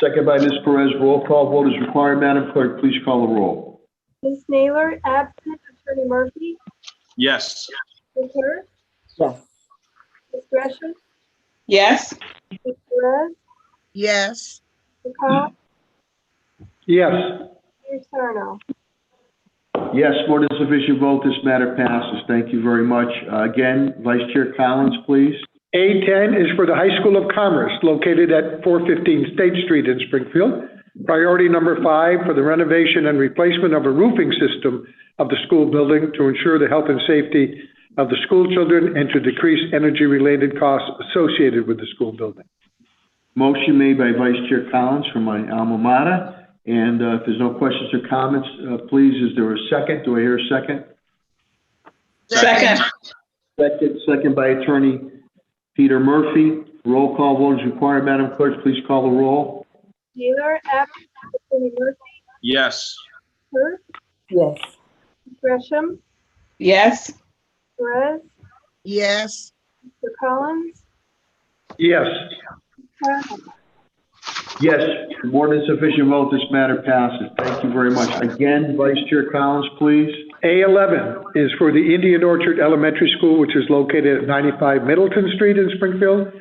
Second by Ms. Perez. Roll call vote is required. Madam Clerk, please call the roll.
Ms. Naylor, absent. Attorney Murphy,
Yes.
Ms. Hurst,
Yes.
Ms. Gresham,
Yes.
Ms. Perez,
Yes.
Mr. Collins,
Yes.
Mayor Sarno.
Yes, more than sufficient vote, this matter passes. Thank you very much. Again, Vice Chair Collins, please.
A10 is for the High School of Commerce, located at 415 State Street in Springfield. Priority number 5 for the renovation and replacement of a roofing system of the school building to ensure the health and safety of the school children and to decrease energy-related costs associated with the school building.
Motion made by Vice Chair Collins from my alma mater. And if there's no questions or comments, please, is there a second? Do I hear a second?
Second.
Second by Attorney Peter Murphy. Roll call vote is required. Madam Clerk, please call the roll.
Naylor, absent. Attorney Murphy,
Yes.
Hurst,
Yes.
Ms. Gresham,
Yes.
Perez,
Yes.
Mr. Collins,
Yes.
Sarno.
Yes, more than sufficient vote, this matter passes. Thank you very much. Again, Vice Chair Collins, please.
A11 is for the Indian Orchard Elementary School, which is located at 95 Middleton Street in Springfield.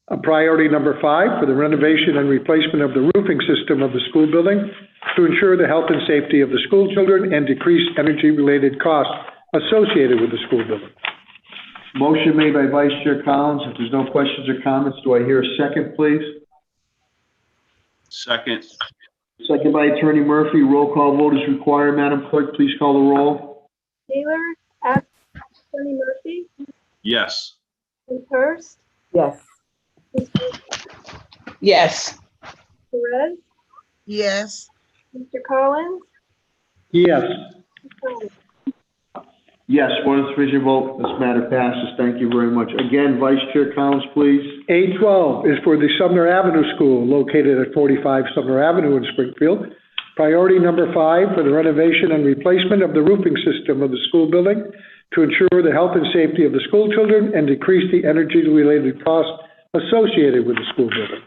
A priority number 5 for the renovation and replacement of the roofing system of the school building to ensure the health and safety of the school children and decrease energy-related costs associated with the school building.
Motion made by Vice Chair Collins. If there's no questions or comments, do I hear a second, please?
Second.
Second by Attorney Murphy. Roll call vote is required. Madam Clerk, please call the roll.
Naylor, absent. Attorney Murphy,
Yes.
Ms. Hurst,
Yes.
Ms.
Yes.
Perez,
Yes.
Mr. Collins,
Yes.
Ms. Sarno.
Yes, more than sufficient vote. This matter passes. Thank you very much. Again, Vice Chair Collins, please.
A12 is for the Sumner Avenue School, located at 45 Sumner Avenue in Springfield. Priority number 5 for the renovation and replacement of the roofing system of the school building to ensure the health and safety of the school children and decrease the energy-related costs associated with the school building.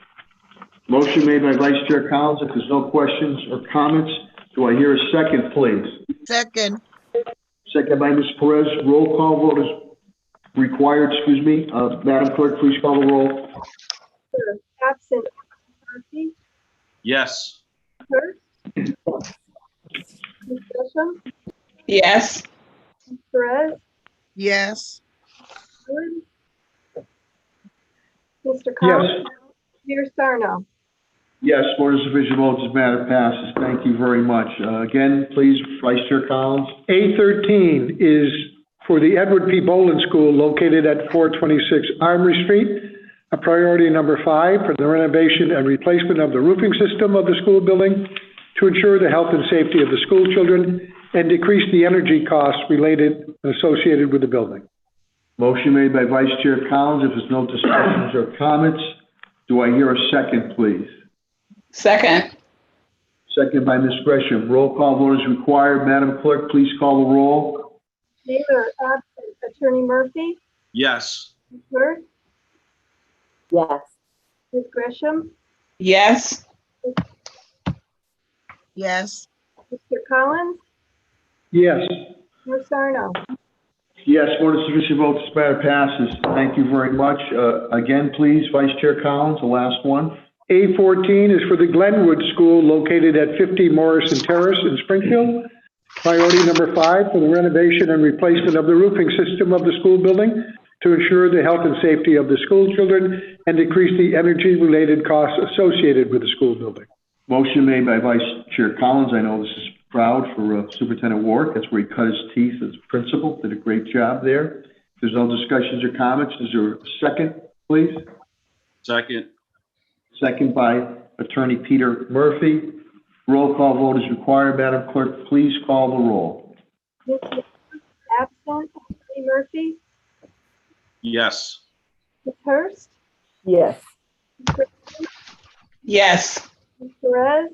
Motion made by Vice Chair Collins. If there's no questions or comments, do I hear a second, please?
Second.
Second by Ms. Perez. Roll call vote is required, excuse me. Madam Clerk, please call the roll.
Absent. Murphy.
Yes.
Hurst. Ms. Gresham.
Yes.
Ms. Perez.
Yes.
Collins. Mr. Collins. Mayor Sarno.
Yes, Board of Supervision votes, this matter passes. Thank you very much. Again, please, Vice Chair Collins.
A13 is for the Edward P. Boland School located at 426 Armory Street, a priority number 5 for the renovation and replacement of the roofing system of the school building to ensure the health and safety of the school children and decrease the energy costs related and associated with the building.
Motion made by Vice Chair Collins. If there's no discussions or comments, do I hear a second, please?
Second.
Second by Ms. Gresham. Roll call vote is required. Madam Clerk, please call the roll.
Naylor, absent. Attorney Murphy.
Yes.
Ms. Hurst.
Yes.
Ms. Gresham.
Yes.
Yes.
Mr. Collins.
Yes.
Mayor Sarno.
Yes, Board of Supervision votes, this matter passes. Thank you very much. Again, please, Vice Chair Collins, the last one.
A14 is for the Glenwood School located at 50 Morrison Terrace in Springfield. Priority number 5 for the renovation and replacement of the roofing system of the school building to ensure the health and safety of the school children and decrease the energy-related costs associated with the school building.
Motion made by Vice Chair Collins. I know this is proud for Superintendent Warwick. That's where he cut his teeth as principal. Did a great job there. If there's no discussions or comments, is there a second, please?
Second.
Second by Attorney Peter Murphy. Roll call vote is required. Madam Clerk, please call the roll.
Ms. Naylor, absent. Attorney Murphy.
Yes.
Ms. Hurst.
Yes.
Ms. Gresham.
Yes.
Ms. Perez.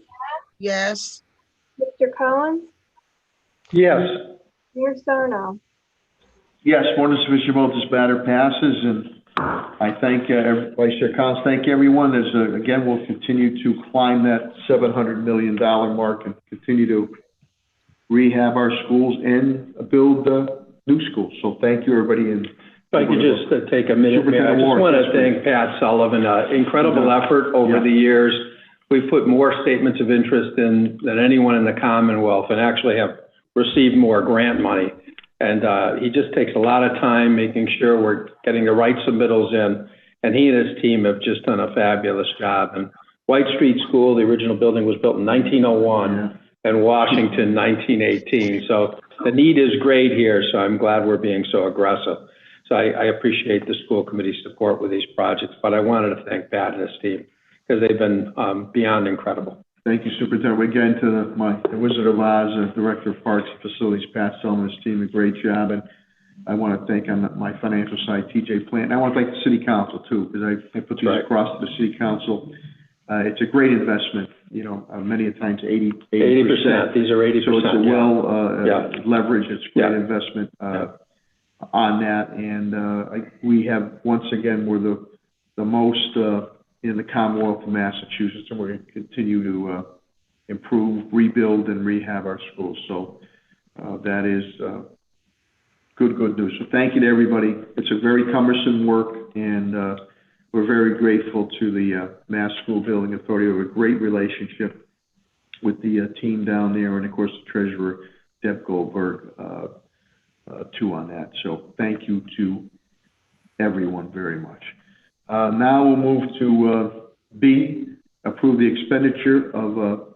Yes.
Mr. Collins.
Yes.
Mayor Sarno.
Yes, Board of Supervision votes, this matter passes, and I thank Vice Chair Collins. Thank everyone. Again, we'll continue to climb that $700 million mark and continue to rehab our schools and build new schools. So thank you, everybody. And
if I could just take a minute, Mayor. I just want to thank Pat Sullivan. Incredible effort over the years. We've put more statements of interest in than anyone in the Commonwealth and actually have received more grant money. And he just takes a lot of time making sure we're getting the right submittals in. And he and his team have just done a fabulous job. And White Street School, the original building was built in 1901 and Washington 1918. So the need is great here. So I'm glad we're being so aggressive. So I appreciate the school committee's support with these projects. But I wanted to thank Pat and his team because they've been beyond incredible.
Thank you, Superintendent. Again, to the Wizard of Oz, Director of Parks and Facilities, Pat Sullivan, his team, a great job. And I want to thank on my financial side, TJ Plant. And I want to thank the City Council too, because I put these across to the City Council. It's a great investment, you know, many a times 80%.
These are 80%.
So it's a leveraged, it's a great investment on that. And we have, once again, we're the most in the Commonwealth of Massachusetts, and we're going to continue to improve, rebuild, and rehab our schools. So that is good news. So thank you to everybody. It's a very cumbersome work, and we're very grateful to the Mass School Building Authority. We have a great relationship with the team down there, and of course the treasurer, Deb Goldberg, too, on that. So thank you to everyone very much. Now we'll move to B, approve the expenditure of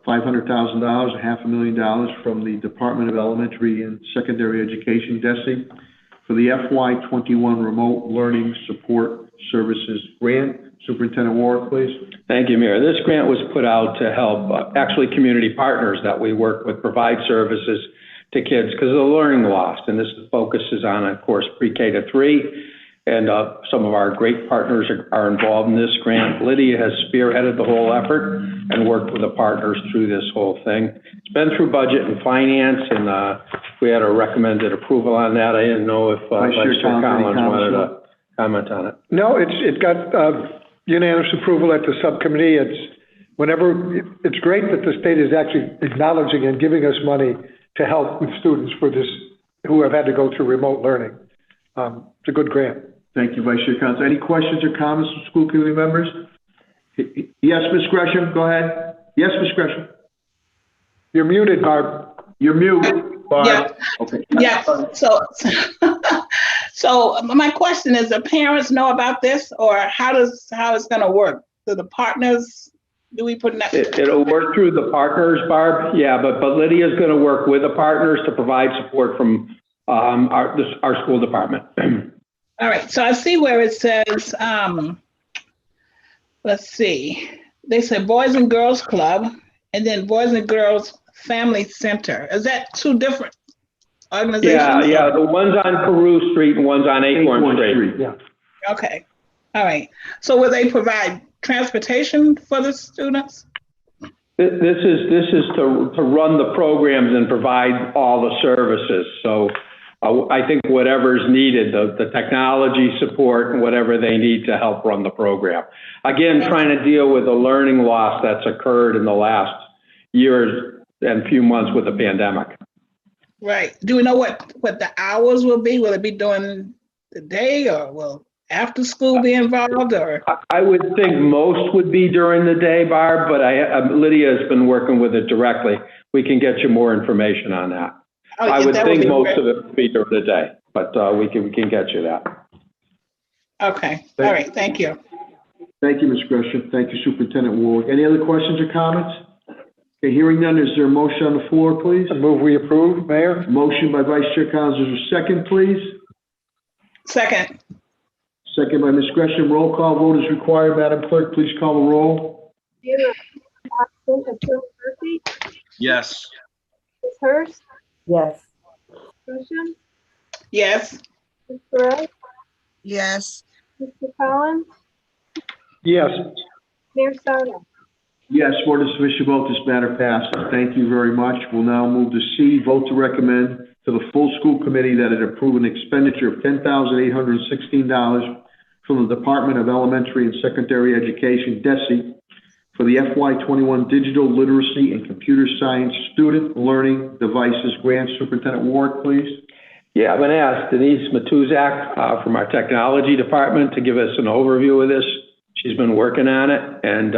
$500,000, $500,000 from the Department of Elementary and Secondary Education, DESE, for the FY21 Remote Learning Support Services Grant. Superintendent Warwick, please.
Thank you, Mayor. This grant was put out to help actually community partners that we work with provide services to kids because of the learning loss. And this focuses on, of course, pre-K to 3. And some of our great partners are involved in this grant. Lydia has spearheaded the whole effort and worked with the partners through this whole thing. It's been through budget and finance, and we had a recommended approval on that. I didn't know if Vice Chair Collins wanted to comment on it.
No, it got unanimous approval at the subcommittee. It's great that the state is actually acknowledging and giving us money to help with students for this, who have had to go through remote learning. It's a good grant.
Thank you, Vice Chair Collins. Any questions or comments from school committee members? Yes, Ms. Gresham, go ahead. Yes, Ms. Gresham.
You're muted, Barb.
You're muted, Barb.
Yeah.
Okay.
Yeah. So my question is, do parents know about this, or how it's going to work? Do the partners, do we put in that?
It'll work through the partners, Barb. Yeah, but Lydia's going to work with the partners to provide support from our school department.
All right. So I see where it says, let's see. They said Boys and Girls Club, and then Boys and Girls Family Center. Is that two different organizations?
Yeah. The one's on Carew Street and one's on Acorn Street.
Yeah.
Okay. All right. So will they provide transportation for the students?
This is to run the programs and provide all the services. So I think whatever's needed, the technology support and whatever they need to help run the program. Again, trying to deal with the learning loss that's occurred in the last year and few months with the pandemic.
Right. Do we know what the hours will be? Will it be during the day, or will after school be involved? Or
I would think most would be during the day, Barb, but Lydia has been working with it directly. We can get you more information on that.
Oh,
I
yeah,
would think most
great.
of it would be during the day, but we can get you that.
Okay. All right. Thank you.
Thank you, Ms. Gresham. Thank you, Superintendent Warwick. Any other questions or comments? Okay, hearing none, is there a motion on the floor, please?
I move we approve, Mayor.
Motion by Vice Chair Collins. Is there a second, please?
Second.
Second by Ms. Gresham. Roll call vote is required. Madam Clerk, please call the roll.
Murphy?
Yes.
Ms. Hurst?
Yes.
Gresham?
Yes.
Ms. Perez?
Yes.
Mr. Collins?
Yes.
Mayor Sardar?
Yes, for the sufficient vote, this matter passes. Thank you very much. We'll now move to C, vote to recommend to the full school committee that it approve an expenditure of $10,816 from the Department of Elementary and Secondary Education, DESE, for the FY21 Digital Literacy and Computer Science Student Learning Devices Grant. Superintendent Ward, please.
Yeah, I'm going to ask Denise Matuzak from our technology department to give us an overview of this. She's been working on it and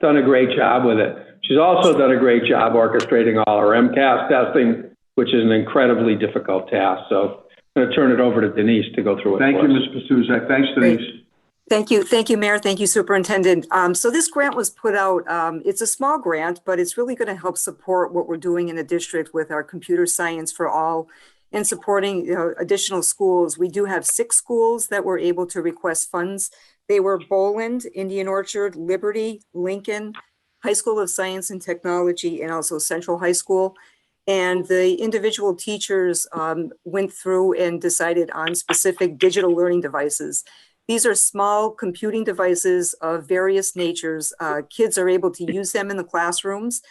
done a great job with it. She's also done a great job orchestrating all our MCAS testing, which is an incredibly difficult task. So I'm going to turn it over to Denise to go through it.
Thank you, Ms. Matuzak. Thanks, Denise.
Thank you, Mayor. Thank you, Superintendent. So this grant was put out, it's a small grant, but it's really going to help support what we're doing in the district with our computer science for all and supporting additional schools. We do have 6 schools that were able to request funds. They were Boland, Indian Orchard, Liberty, Lincoln, High School of Science and Technology, and also Central High School. And the individual teachers went through and decided on specific digital learning devices. These are small computing devices of various natures. Kids are able to use them in the classrooms,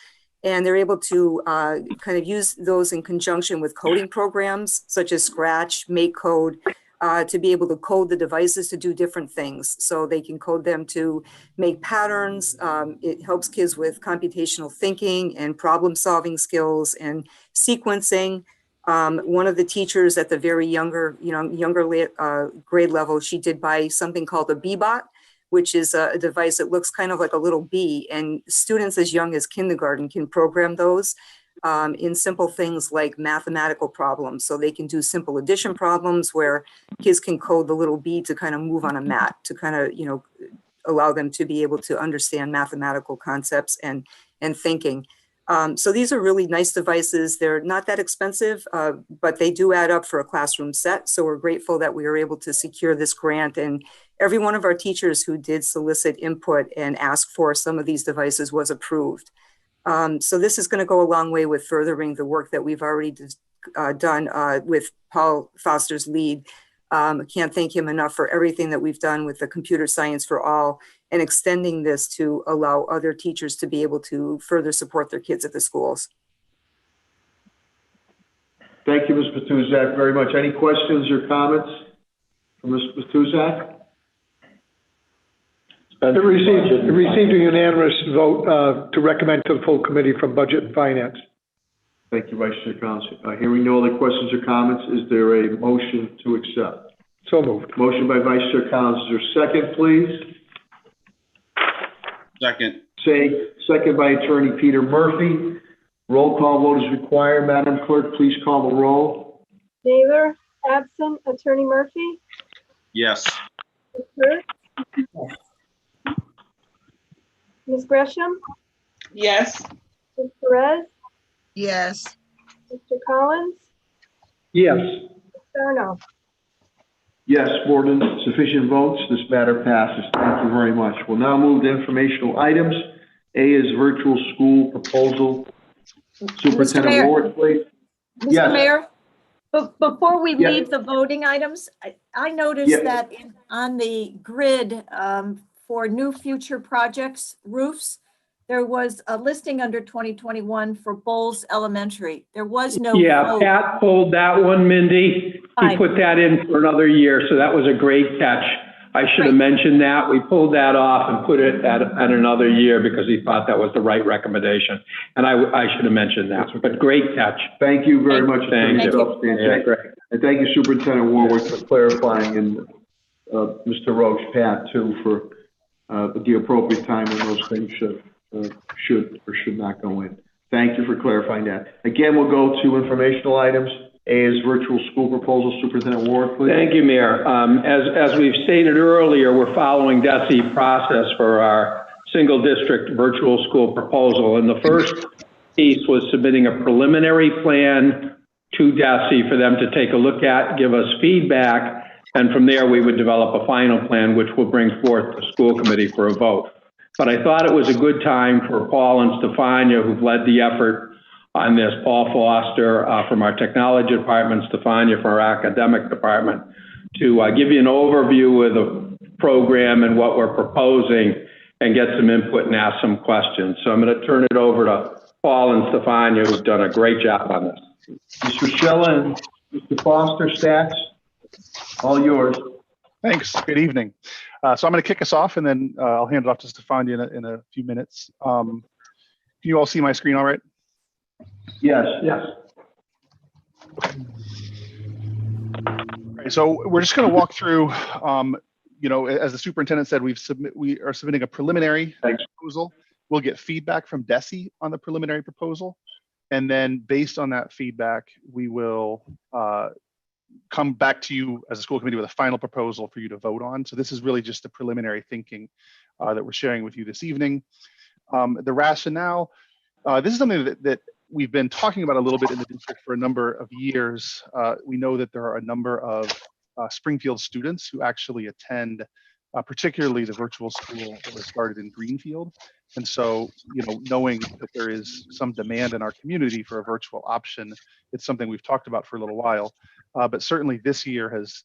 and they're able to kind of use those in conjunction with coding programs such as Scratch, MakeCode, to be able to code the devices to do different things. So they can code them to make patterns. It helps kids with computational thinking and problem solving skills and sequencing. One of the teachers at the very younger grade level, she did buy something called a Bee-Bot, which is a device that looks kind of like a little bee, and students as young as kindergarten can program those in simple things like mathematical problems. So they can do simple addition problems where kids can code the little bee to kind of move on a mat to kind of, allow them to be able to understand mathematical concepts and thinking. So these are really nice devices. They're not that expensive, but they do add up for a classroom set. So we're grateful that we were able to secure this grant, and every one of our teachers who did solicit input and ask for some of these devices was approved. So this is going to go a long way with furthering the work that we've already done with Paul Foster's lead. I can't thank him enough for everything that we've done with the Computer Science for All and extending this to allow other teachers to be able to further support their kids at the schools.
Thank you, Ms. Matuzak, very much. Any questions or comments from Ms. Matuzak?
It received a unanimous vote to recommend to the full committee from Budget and Finance.
Thank you, Vice Chair Collins. Hearing no other questions or comments, is there a motion to accept?
So moved.
Motion by Vice Chair Collins. Is there a second, please?
Second.
Second by Attorney Peter Murphy. Roll call vote is required. Madam Clerk, please call the roll.
Naylor, absent. Attorney Murphy?
Yes.
Ms. Kurtz? Ms. Gresham?
Yes.
Ms. Perez?
Yes.
Mr. Collins?
Yes.
Ms. Sarno?
Yes, more than sufficient votes. This matter passes. Thank you very much. We'll now move to informational items. A is virtual school proposal. Superintendent Ward, please.
Mr. Mayor, before we
Yes.
leave the voting items, I noticed
Yes.
that on the grid for new future projects, roofs, there was a listing under 2021 for Bowles Elementary. There was no
Yeah,
vote.
Pat pulled that one, Mindy. He
Fine.
put that in for another year, so that was a great catch. I should have mentioned that. We pulled that off and put it at another year because he thought that was the right recommendation. And I should have mentioned that, but great catch.
Thank you very much.
Thank you.
Attorney
Yeah, great.
And thank you, Superintendent Warwick, for clarifying, and Mr. Roach, Pat, too, for the appropriate time when those things should or should not go in. Thank you for clarifying that. Again, we'll go to informational items. A is virtual school proposal. Superintendent Ward, please.
Thank you, Mayor. As we've stated earlier, we're following DESE process for our single district virtual school proposal. And the first piece was submitting a preliminary plan to DESE for them to take a look at, give us feedback, and from there we would develop a final plan which we'll bring forth to the school committee for a vote. But I thought it was a good time for Paul and Stefania, who've led the effort on this, Paul Foster from our technology department, Stefania from our academic department, to give you an overview of the program and what we're proposing and get some input and ask some questions. So I'm going to turn it over to Paul and Stefania, who've done a great job on this.
Mr. Shella and Mr. Foster, stats, all yours.
Thanks. Good evening. So I'm going to kick us off, and then I'll hand it off to Stefania in a few minutes. Can you all see my screen all right?
Yes. Yes.
Right, so we're just going to walk through, as the superintendent said, we are submitting a preliminary proposal. We'll get feedback from DESE on the preliminary proposal. And then based on that feedback, we will come back to you as a school committee with a final proposal for you to vote on. So this is really just the preliminary thinking that we're sharing with you this evening. The rationale, this is something that we've been talking about a little bit in the district for a number of years. We know that there are a number of Springfield students who actually attend, particularly the virtual school that was started in Greenfield. And so, knowing that there is some demand in our community for a virtual option, it's something we've talked about for a little while. But certainly this year has,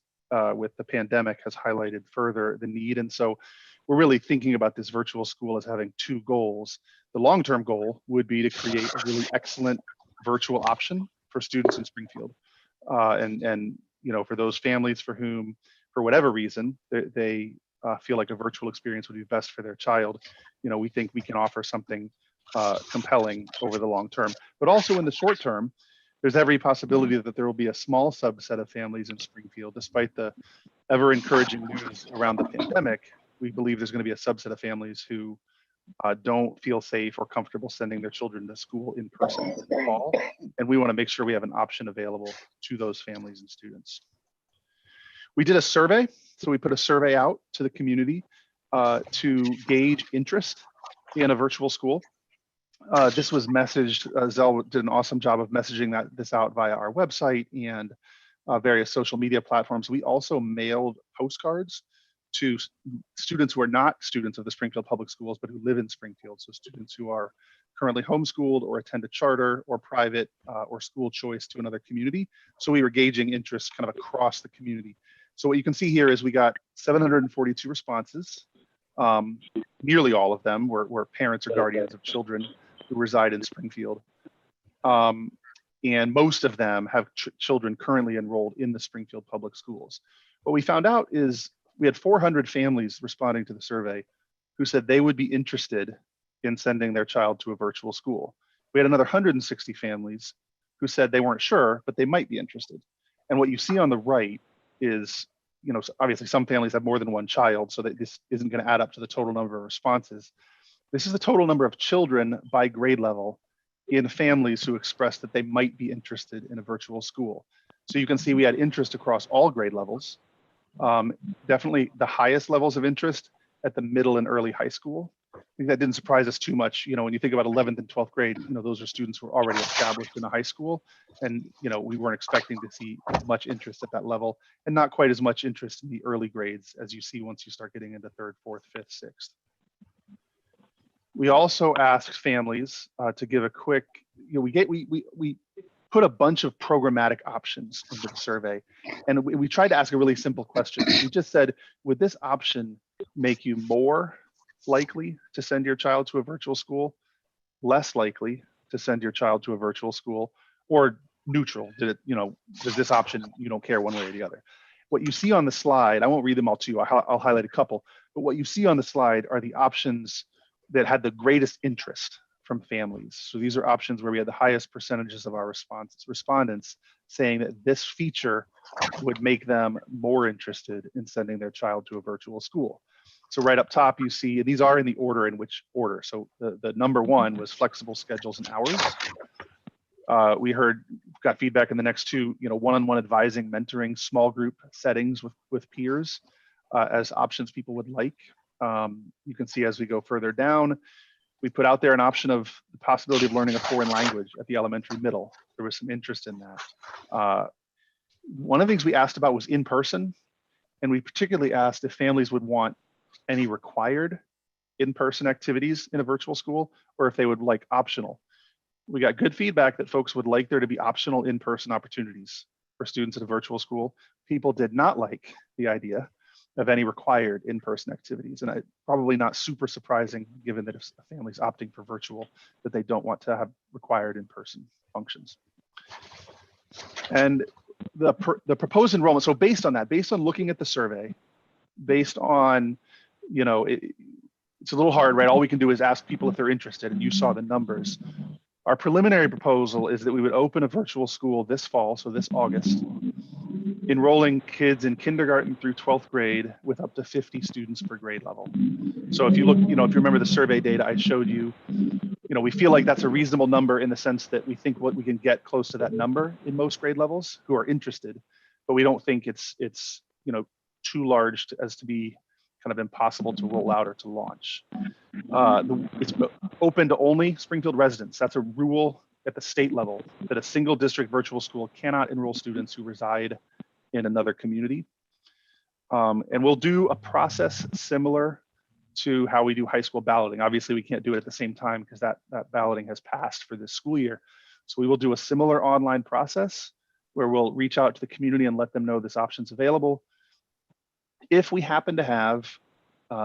with the pandemic, has highlighted further the need. And so we're really thinking about this virtual school as having two goals. The long-term goal would be to create a really excellent virtual option for students in Springfield. And for those families for whom, for whatever reason, they feel like a virtual experience would be best for their child, we think we can offer something compelling over the long term. But also in the short term, there's every possibility that there will be a small subset of families in Springfield, despite the ever encouraging news around the pandemic. We believe there's going to be a subset of families who don't feel safe or comfortable sending their children to school in person in the fall. And we want to make sure we have an option available to those families and students. We did a survey. So we put a survey out to the community to gauge interest in a virtual school. This was messaged, Zell did an awesome job of messaging this out via our website and various social media platforms. We also mailed postcards to students who are not students of the Springfield Public Schools, but who live in Springfield. So students who are currently homeschooled or attend a charter or private or school choice to another community. So we were gauging interest kind of across the community. So what you can see here is we got 742 responses. Nearly all of them were parents or guardians of children who reside in Springfield. And most of them have children currently enrolled in the Springfield Public Schools. What we found out is we had 400 families responding to the survey who said they would be interested in sending their child to a virtual school. We had another 160 families who said they weren't sure, but they might be interested. And what you see on the right is, you know, obviously some families have more than one child, so that this isn't going to add up to the total number of responses. This is the total number of children by grade level in families who expressed that they might be interested in a virtual school. So you can see we had interest across all grade levels. Definitely the highest levels of interest at the middle and early high school. I think that didn't surprise us too much. You know, when you think about 11th and 12th grade, you know, those are students who are already established in the high school. And, you know, we weren't expecting to see as much interest at that level, and not quite as much interest in the early grades as you see once you start getting into 3rd, 4th, 5th, 6th. We also asked families to give a quick, you know, we put a bunch of programmatic options into the survey. And we tried to ask a really simple question. We just said, would this option make you more likely to send your child to a virtual school, less likely to send your child to a virtual school, or neutral? Did it, you know, does this option, you don't care one way or the other? What you see on the slide, I won't read them all to you, I'll highlight a couple, but what you see on the slide are the options that had the greatest interest from families. So these are options where we had the highest percentages of our respondents saying that this feature would make them more interested in sending their child to a virtual school. So right up top, you see, these are in the order in which order. So the number one was flexible schedules and hours. We got feedback in the next two, you know, one-on-one advising, mentoring, small group settings with peers as options people would like. You can see as we go further down, we put out there an option of the possibility of learning a foreign language at the elementary middle. There was some interest in that. One of the things we asked about was in person, and we particularly asked if families would want any required in-person activities in a virtual school, or if they would like optional. We got good feedback that folks would like there to be optional in-person opportunities for students at a virtual school. People did not like the idea of any required in-person activities. And probably not super surprising, given that if a family's opting for virtual, that they don't want to have required in-person functions. And the proposed enrollment, so based on that, based on looking at the survey, based on, you know, it's a little hard, right? All we can do is ask people if they're interested, and you saw the numbers. Our preliminary proposal is that we would open a virtual school this fall, so this August, enrolling kids in kindergarten through 12th grade with up to 50 students per grade level. So if you look, you know, if you remember the survey data I showed you, you know, we feel like that's a reasonable number in the sense that we think what we can get close to that number in most grade levels who are interested, but we don't think it's you know, too large as to be kind of impossible to roll out or to launch. It's open to only Springfield residents. That's a rule at the state level, that a single district virtual school cannot enroll students who reside in another community. And we'll do a process similar to how we do high school balloting. Obviously, we can't do it at the same time because that balloting has passed for this school year. So we will do a similar online process where we'll reach out to the community and let them know this option's available. If we happen to have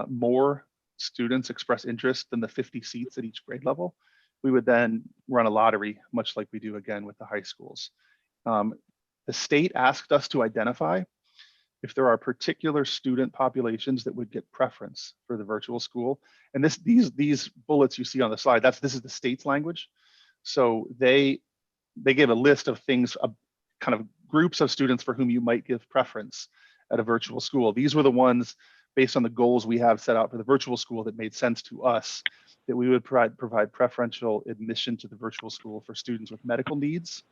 more students express interest than the 50 seats at each grade level, we would then run a lottery, much like we do again with the high schools. The state asked us to identify if there are particular student populations that would get preference for the virtual school. And these bullets you see on the slide, this is the state's language. So they gave a list of things, kind of groups of students for whom you might give preference at a virtual school. These were the ones based on the goals we have set out for the virtual school that made sense to us, that we would provide preferential admission to the virtual school for students with medical needs.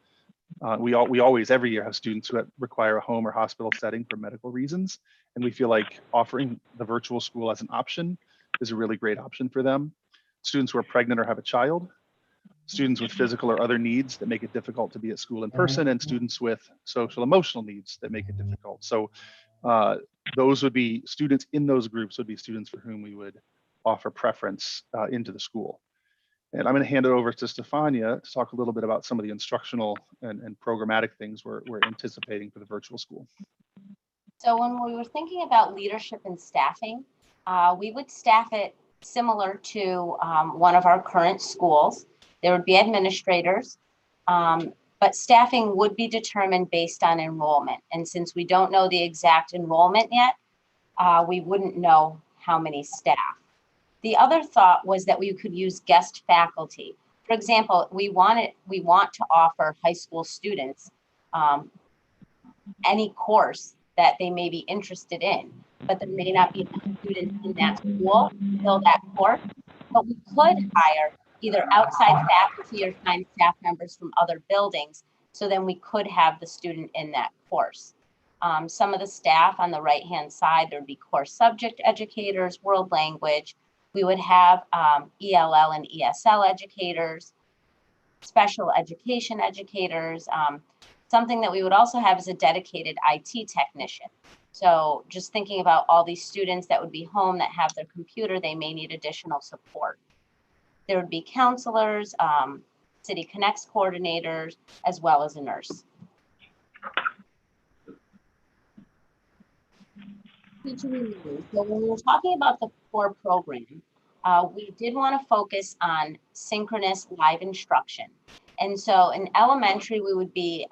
We always, every year, have students who require a home or hospital setting for medical reasons. And we feel like offering the virtual school as an option is a really great option for them. Students who are pregnant or have a child, students with physical or other needs that make it difficult to be at school in person, and students with social emotional needs that make it difficult. So those would be students in those groups would be students for whom we would offer preference into the school. And I'm going to hand it over to Stefania to talk a little bit about some of the instructional and programmatic things we're anticipating for the virtual school.
So when we were thinking about leadership and staffing, we would staff it similar to one of our current schools. There would be administrators, but staffing would be determined based on enrollment. And since we don't know the exact enrollment yet, we wouldn't know how many staff. The other thought was that we could use guest faculty. For example, we want to offer high school students any course that they may be interested in, but there may not be enough students in that school to fill that course. But we could hire either outside faculty or find staff members from other buildings, so then we could have the student in that course. Some of the staff on the right-hand side, there'd be core subject educators, world language. We would have ELL and ESL educators, special education educators. Something that we would also have is a dedicated IT technician. So just thinking about all these students that would be home that have their computer, they may need additional support. There would be counselors, City Connects coordinators, as well as a nurse. So when we were talking about the core program, we did want to focus on synchronous live instruction. And so in elementary, we would be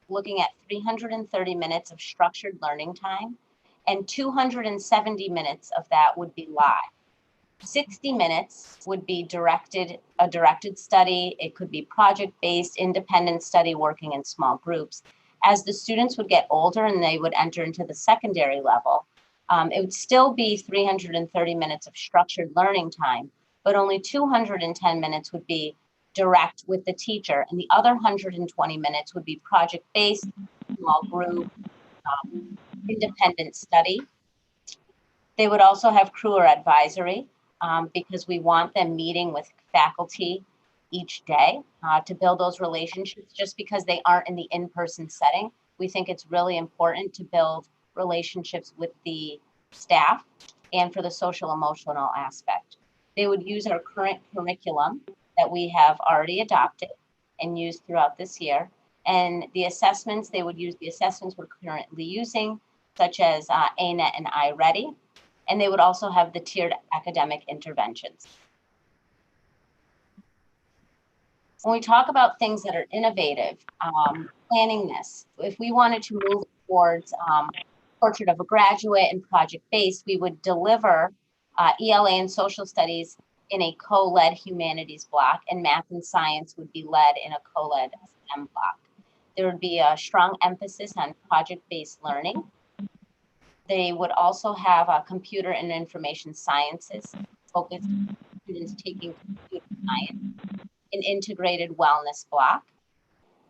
looking at 330 minutes of structured learning time, and 270 minutes of that would be live. 60 minutes would be a directed study. It could be project-based, independent study, working in small groups. As the students would get older and they would enter into the secondary level, it would still be 330 minutes of structured learning time, but only 210 minutes would be direct with the teacher, and the other 120 minutes would be project-based, small group, independent study. They would also have crew or advisory because we want them meeting with faculty each day to build those relationships. Just because they aren't in the in-person setting, we think it's really important to build relationships with the staff and for the social emotional aspect. They would use our current curriculum that we have already adopted and used throughout this year. And the assessments, they would use the assessments we're currently using, such as ANET and iReady. And they would also have the tiered academic interventions. When we talk about things that are innovative, planning this, if we wanted to move towards Portrait of a Graduate and project-based, we would deliver ELA and social studies in a co-led humanities block, and math and science would be led in a co-led STEM block. There would be a strong emphasis on project-based learning. They would also have a computer and information sciences focused on students taking computer science, an integrated wellness block.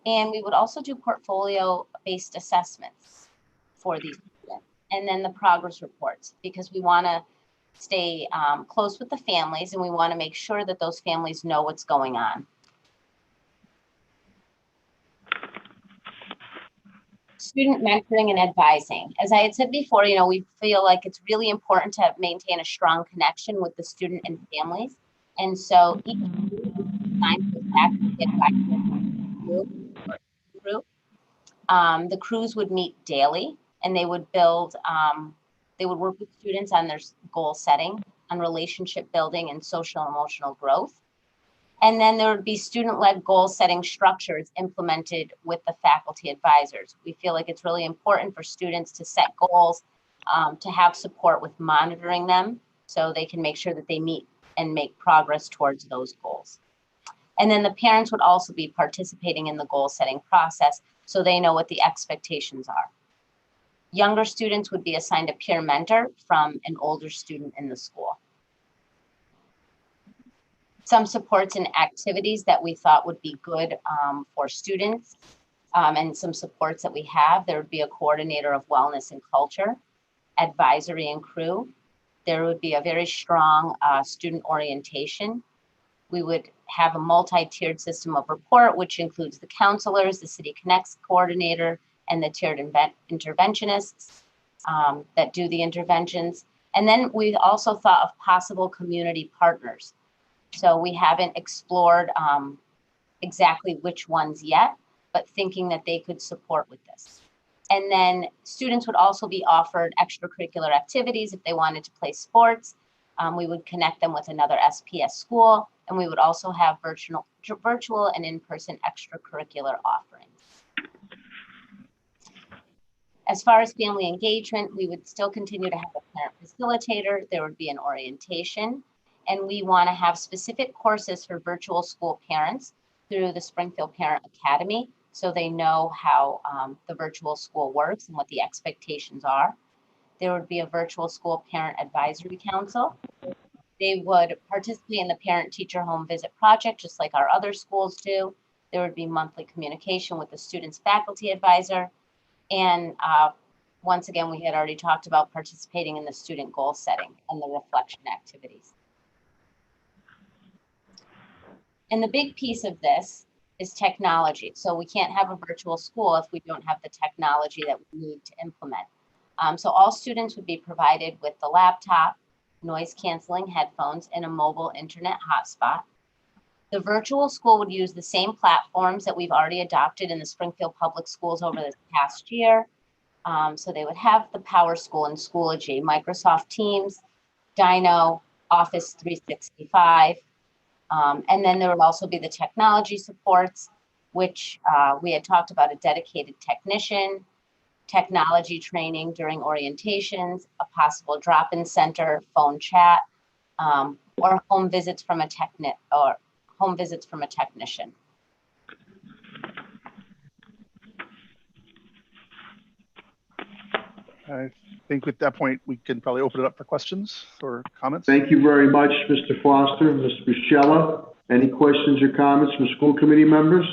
And we would also do portfolio-based assessments for these students. And then the progress reports, because we want to stay close with the families and we want to make sure that those families know what's going on. Student mentoring and advising. As I had said before, we feel like it's really important to maintain a strong connection with the student and families. And so each student is assigned to a faculty advisor group. The crews would meet daily, and they would build, they would work with students on their goal setting, on relationship building and social emotional growth. And then there would be student-led goal setting structures implemented with the faculty advisors. We feel like it's really important for students to set goals, to have support with monitoring them so they can make sure that they meet and make progress towards those goals. And then the parents would also be participating in the goal setting process so they know what the expectations are. Younger students would be assigned a peer mentor from an older student in the school. Some supports and activities that we thought would be good for students and some supports that we have. There would be a coordinator of wellness and culture, advisory and crew. There would be a very strong student orientation. We would have a multi-tiered system of report, which includes the counselors, the City Connects coordinator, and the tiered interventionists that do the interventions. And then we also thought of possible community partners. So we haven't explored exactly which ones yet, but thinking that they could support with this. And then students would also be offered extracurricular activities if they wanted to play sports. We would connect them with another SPS school, and we would also have virtual and in-person extracurricular offerings. As far as family engagement, we would still continue to have a parent facilitator. There would be an orientation, and we want to have specific courses for virtual school parents through the Springfield Parent Academy, so they know how the virtual school works and what the expectations are. There would be a virtual school parent advisory council. They would participate in the parent-teacher home visit project, just like our other schools do. There would be monthly communication with the student's faculty advisor. And once again, we had already talked about participating in the student goal setting and the reflection activities. And the big piece of this is technology. So we can't have a virtual school if we don't have the technology that we need to implement. So all students would be provided with the laptop, noise canceling headphones, and a mobile internet hotspot. The virtual school would use the same platforms that we've already adopted in the Springfield Public Schools over this past year. So they would have the Power School and Schoology, Microsoft Teams, Dino, Office 365. And then there would also be the technology supports, which we had talked about a dedicated technician, technology training during orientations, a possible drop-in center, phone chat, or home visits from a technician.
I think at that point, we can probably open it up for questions or comments.
Thank you very much, Mr. Foster, Mr. Bichella. Any questions or comments from school committee members?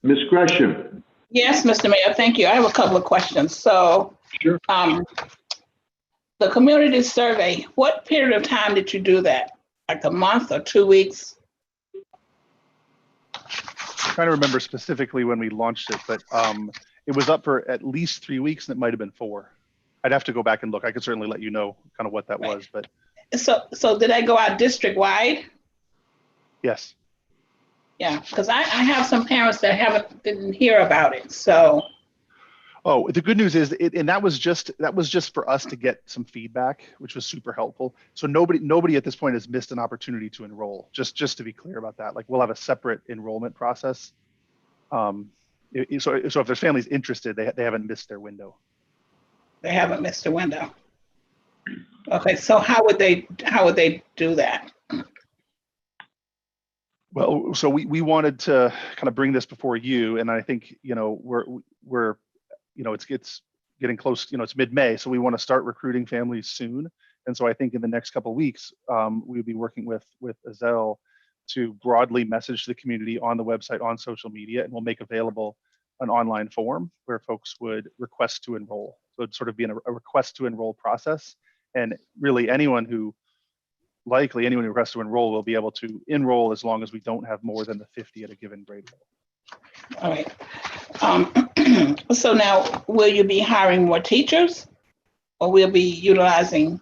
Ms. Gresham.
Yes, Mr. Mayor, thank you. I have a couple of questions. So,
sure.
The community survey, what period of time did you do that? Like a month or 2 weeks?
I'm trying to remember specifically when we launched it, but it was up for at least 3 weeks, and it might have been 4. I'd have to go back and look. I could certainly let you know kind of what that was, but.
So did I go out district wide?
Yes.
Yeah, because I have some parents that didn't hear about it. So.
Oh, the good news is, and that was just for us to get some feedback, which was super helpful. So nobody at this point has missed an opportunity to enroll. Just to be clear about that, like we'll have a separate enrollment process. So if there's families interested, they haven't missed their window.
They haven't missed a window. Okay, so how would they do that?
Well, so we wanted to kind of bring this before you, and I think we're it's getting close. It's mid-May, so we want to start recruiting families soon. And so I think in the next couple of weeks, we'll be working with Azelle to broadly message the community on the website, on social media, and we'll make available an online form where folks would request to enroll. So it'd sort of be a request to enroll process, and really anyone who requests to enroll will be able to enroll as long as we don't have more than the 50 at a given grade level.
All right. So now, will you be hiring more teachers, or will be utilizing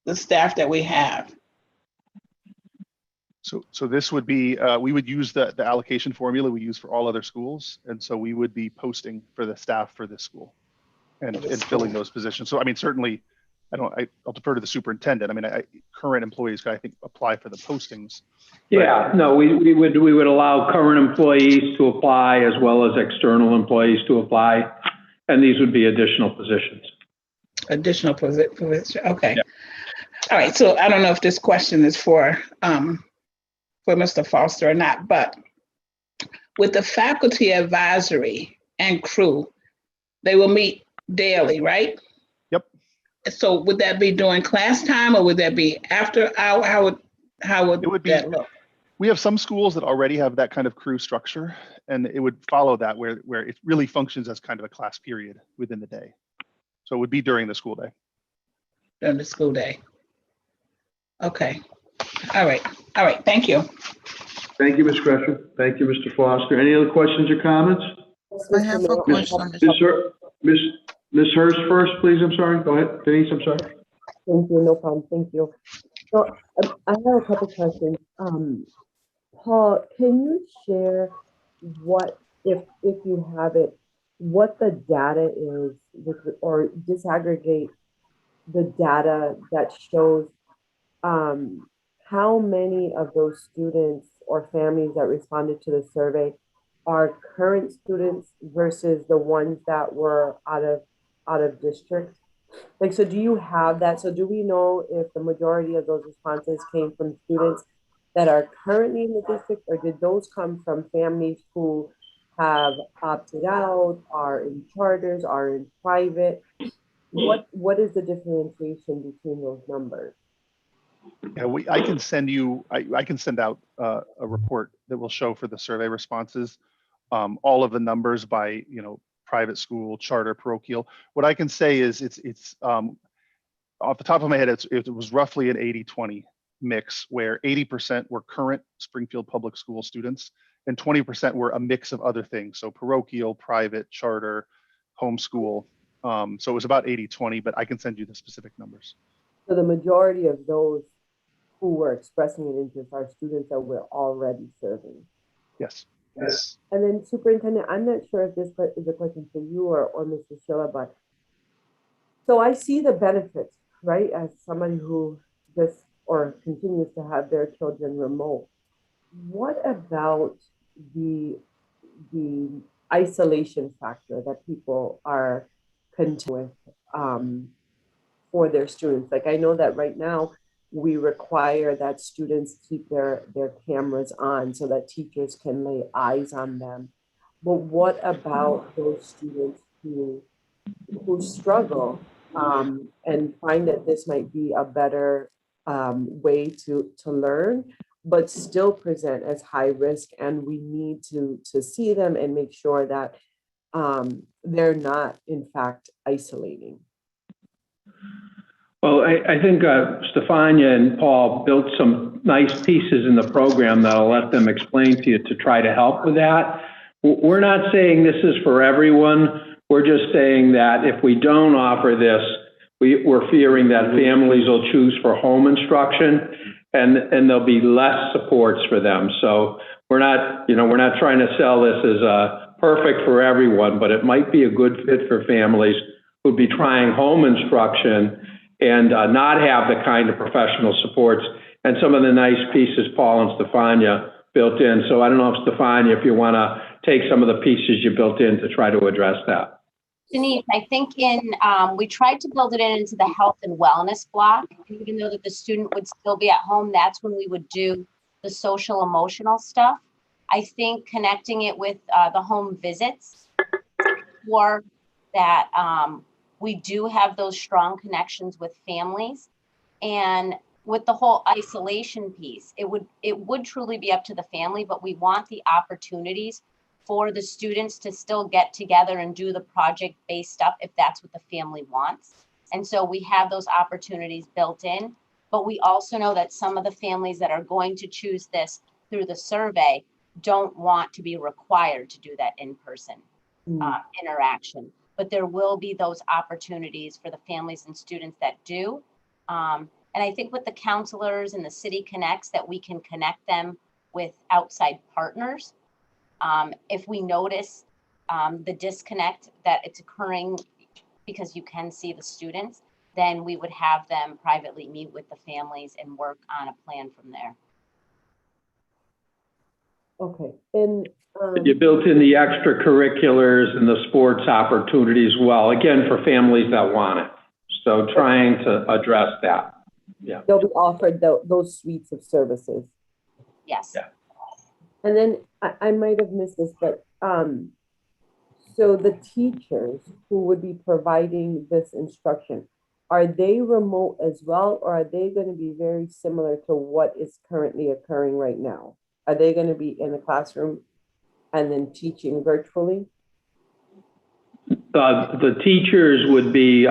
the staff that we have?
So this would be, we would use the allocation formula we use for all other schools. And so we would be posting for the staff for this school and filling those positions. So, I mean, certainly, I'll defer to the superintendent. I mean, current employees can, I think, apply for the postings.
Yeah, no, we would allow current employees to apply as well as external employees to apply. And these would be additional positions.
Additional position, okay.
Yeah.
All right, so I don't know if this question is for Mr. Foster or not, but with the faculty advisory and crew, they will meet daily, right?
Yep.
So would that be during class time, or would that be after hour? How would that look?
We have some schools that already have that kind of crew structure, and it would follow that where it really functions as kind of a class period within the day. So it would be during the school day.
During the school day. Okay. All right. Thank you.
Thank you, Ms. Gresham. Thank you, Mr. Foster. Any other questions or comments?
I have a question.
Ms. Hurst first, please. I'm sorry. Go ahead. Denise, I'm sorry.
Thank you, no problem, thank you. So I have a couple questions. Paul, can you share what, if you have it, what the data is or disaggregate the data that shows how many of those students or families that responded to the survey are current students versus the ones that were out of district? Like, so do you have that? So do we know if the majority of those responses came from students that are currently in the district, or did those come from families who have opted out, are in charters, are in private? What is the differentiation between those numbers?
Yeah, I can send you, I can send out a report that will show for the survey responses, all of the numbers by, private school, charter, parochial. What I can say is it's off the top of my head, it was roughly an 80-20 mix where 80% were current Springfield Public School students and 20% were a mix of other things. So parochial, private, charter, homeschool. So it was about 80-20, but I can send you the specific numbers.
So the majority of those who were expressing an interest are students that we're already serving.
Yes.
Yes. And then Superintendent, I'm not sure if this is a question for you or Mr. Schiller, but so I see the benefits, right? As somebody who just or continues to have their children remote. What about the isolation factor that people are content with for their students? Like, I know that right now we require that students keep their cameras on so that teachers can lay eyes on them. But what about those students who struggle and find that this might be a better way to learn, but still present as high risk, and we need to see them and make sure that they're not in fact isolating?
Well, I think Stefania and Paul built some nice pieces in the program that I'll let them explain to you to try to help with that. We're not saying this is for everyone. We're just saying that if we don't offer this, we're fearing that families will choose for home instruction and there'll be less supports for them. So we're not trying to sell this as perfect for everyone, but it might be a good fit for families who'd be trying home instruction and not have the kind of professional supports and some of the nice pieces Paul and Stefania built in. So I don't know if Stefania, if you want to take some of the pieces you built in to try to address that.
Denise, I think we tried to build it into the health and wellness block. Even though that the student would still be at home, that's when we would do the social emotional stuff. I think connecting it with the home visits, or that we do have those strong connections with families. And with the whole isolation piece, it would truly be up to the family, but we want the opportunities for the students to still get together and do the project-based stuff if that's what the family wants. And so we have those opportunities built in, but we also know that some of the families that are going to choose this through the survey don't want to be required to do that in-person interaction. But there will be those opportunities for the families and students that do. And I think with the counselors and the City Connects, that we can connect them with outside partners. If we notice the disconnect that it's occurring because you can see the students, then we would have them privately meet with the families and work on a plan from there.
Okay. And
you built in the extracurriculars and the sports opportunities well, again, for families that want it. So trying to address that. Yeah.
They'll be offered those suites of services.
Yes.
Yeah.
And then I might have missed this, but so the teachers who would be providing this instruction, are they remote as well, or are they going to be very similar to what is currently occurring right now? Are they going to be in the classroom and then teaching virtually?
The teachers would be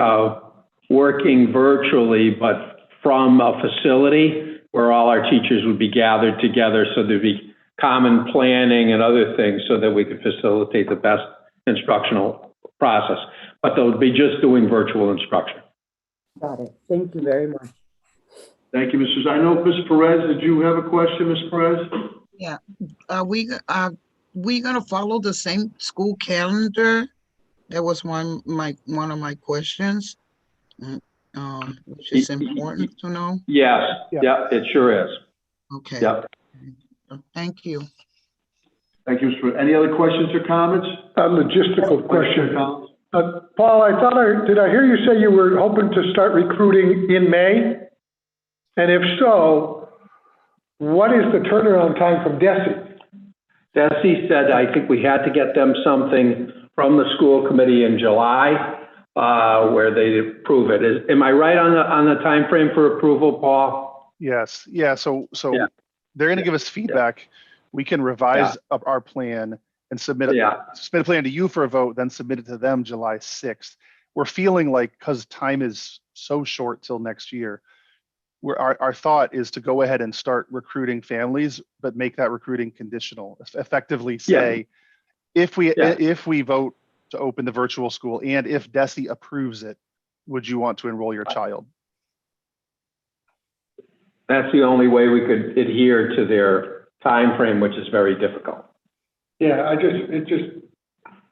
working virtually, but from a facility where all our teachers would be gathered together, so there'd be common planning and other things so that we could facilitate the best instructional process. But they'll be just doing virtual instruction.
Got it. Thank you very much.
Thank you, Mrs. I know, Ms. Perez, did you have a question, Ms. Perez?
Yeah. Are we going to follow the same school calendar That was one of my questions, which is important to know.
Yes, yeah, it sure is.
Okay.
Yep.
Thank you.
Thank you, Mr. Any other questions or comments?
A logistical question. Paul, did I hear you say you were hoping to start recruiting in May? And if so, what is the turnaround time from DESE?
DESE said, I think we had to get them something from the school committee in July, where they approve it. Am I right on the time frame for approval, Paul?
Yes. Yeah. So they're going to give us feedback. We can revise up our plan and submit a plan to you for a vote, then submit it to them July 6th. We're feeling like, because time is so short till next year, our thought is to go ahead and start recruiting families, but make that recruiting conditional. Effectively say, if we vote to open the virtual school and if DESE approves it, would you want to enroll your child?
That's the only way we could adhere to their time frame, which is very difficult.
Yeah,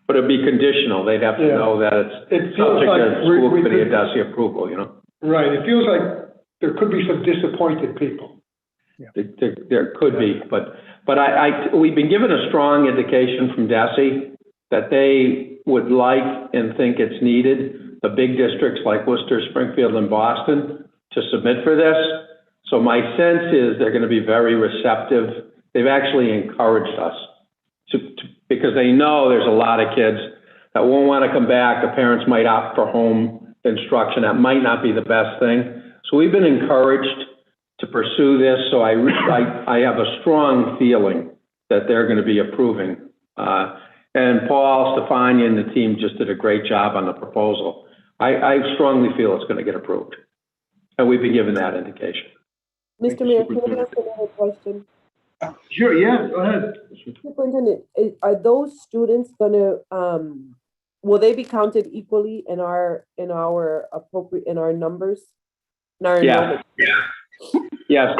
But it'd be conditional. They'd have to know that it's subject to school committee and DESE approval, you know?
Right. It feels like there could be some disappointed people.
There could be, but we've been given a strong indication from DESE that they would like and think it's needed, the big districts like Worcester, Springfield, and Boston, to submit for this. So my sense is they're going to be very receptive. They've actually encouraged us because they know there's a lot of kids that won't want to come back. The parents might opt for home instruction. That might not be the best thing. So we've been encouraged to pursue this. So I have a strong feeling that they're going to be approving. And Paul, Stefania, and the team just did a great job on the proposal. I strongly feel it's going to get approved. And we've been given that indication.
Mr. Mayor, can I ask another question?
Sure, yeah, go ahead.
Superintendent, are those students going to, will they be counted equally in our numbers?
Yes. Yes.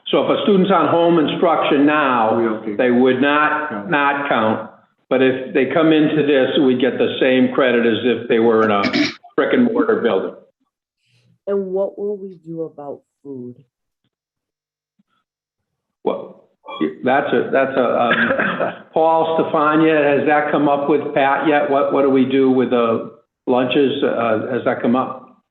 So if a student's on home instruction now, they would not count. But if they come into this, we get the same credit as if they were in a brick and mortar building.
And what will we do about food?
Well, that's a Paul, Stefania, has that come up with Pat yet? What do we do with the lunches? Has that come up?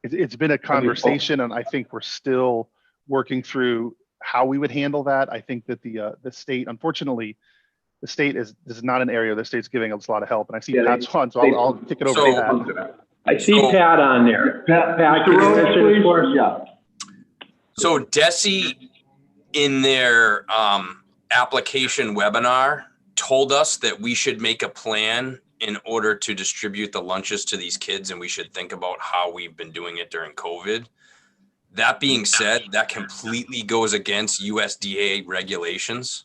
It's been a conversation, and I think we're still working through how we would handle that. I think that the state, unfortunately, the state this is not an area the state's giving us a lot of help. And I see Pat's on, so I'll kick it over to Pat.
I see Pat on there. Pat, can you answer this for us? Yeah.
So DESE, in their application webinar, told us that we should make a plan in order to distribute the lunches to these kids, and we should think about how we've been doing it during COVID. That being said, that completely goes against USDA regulations.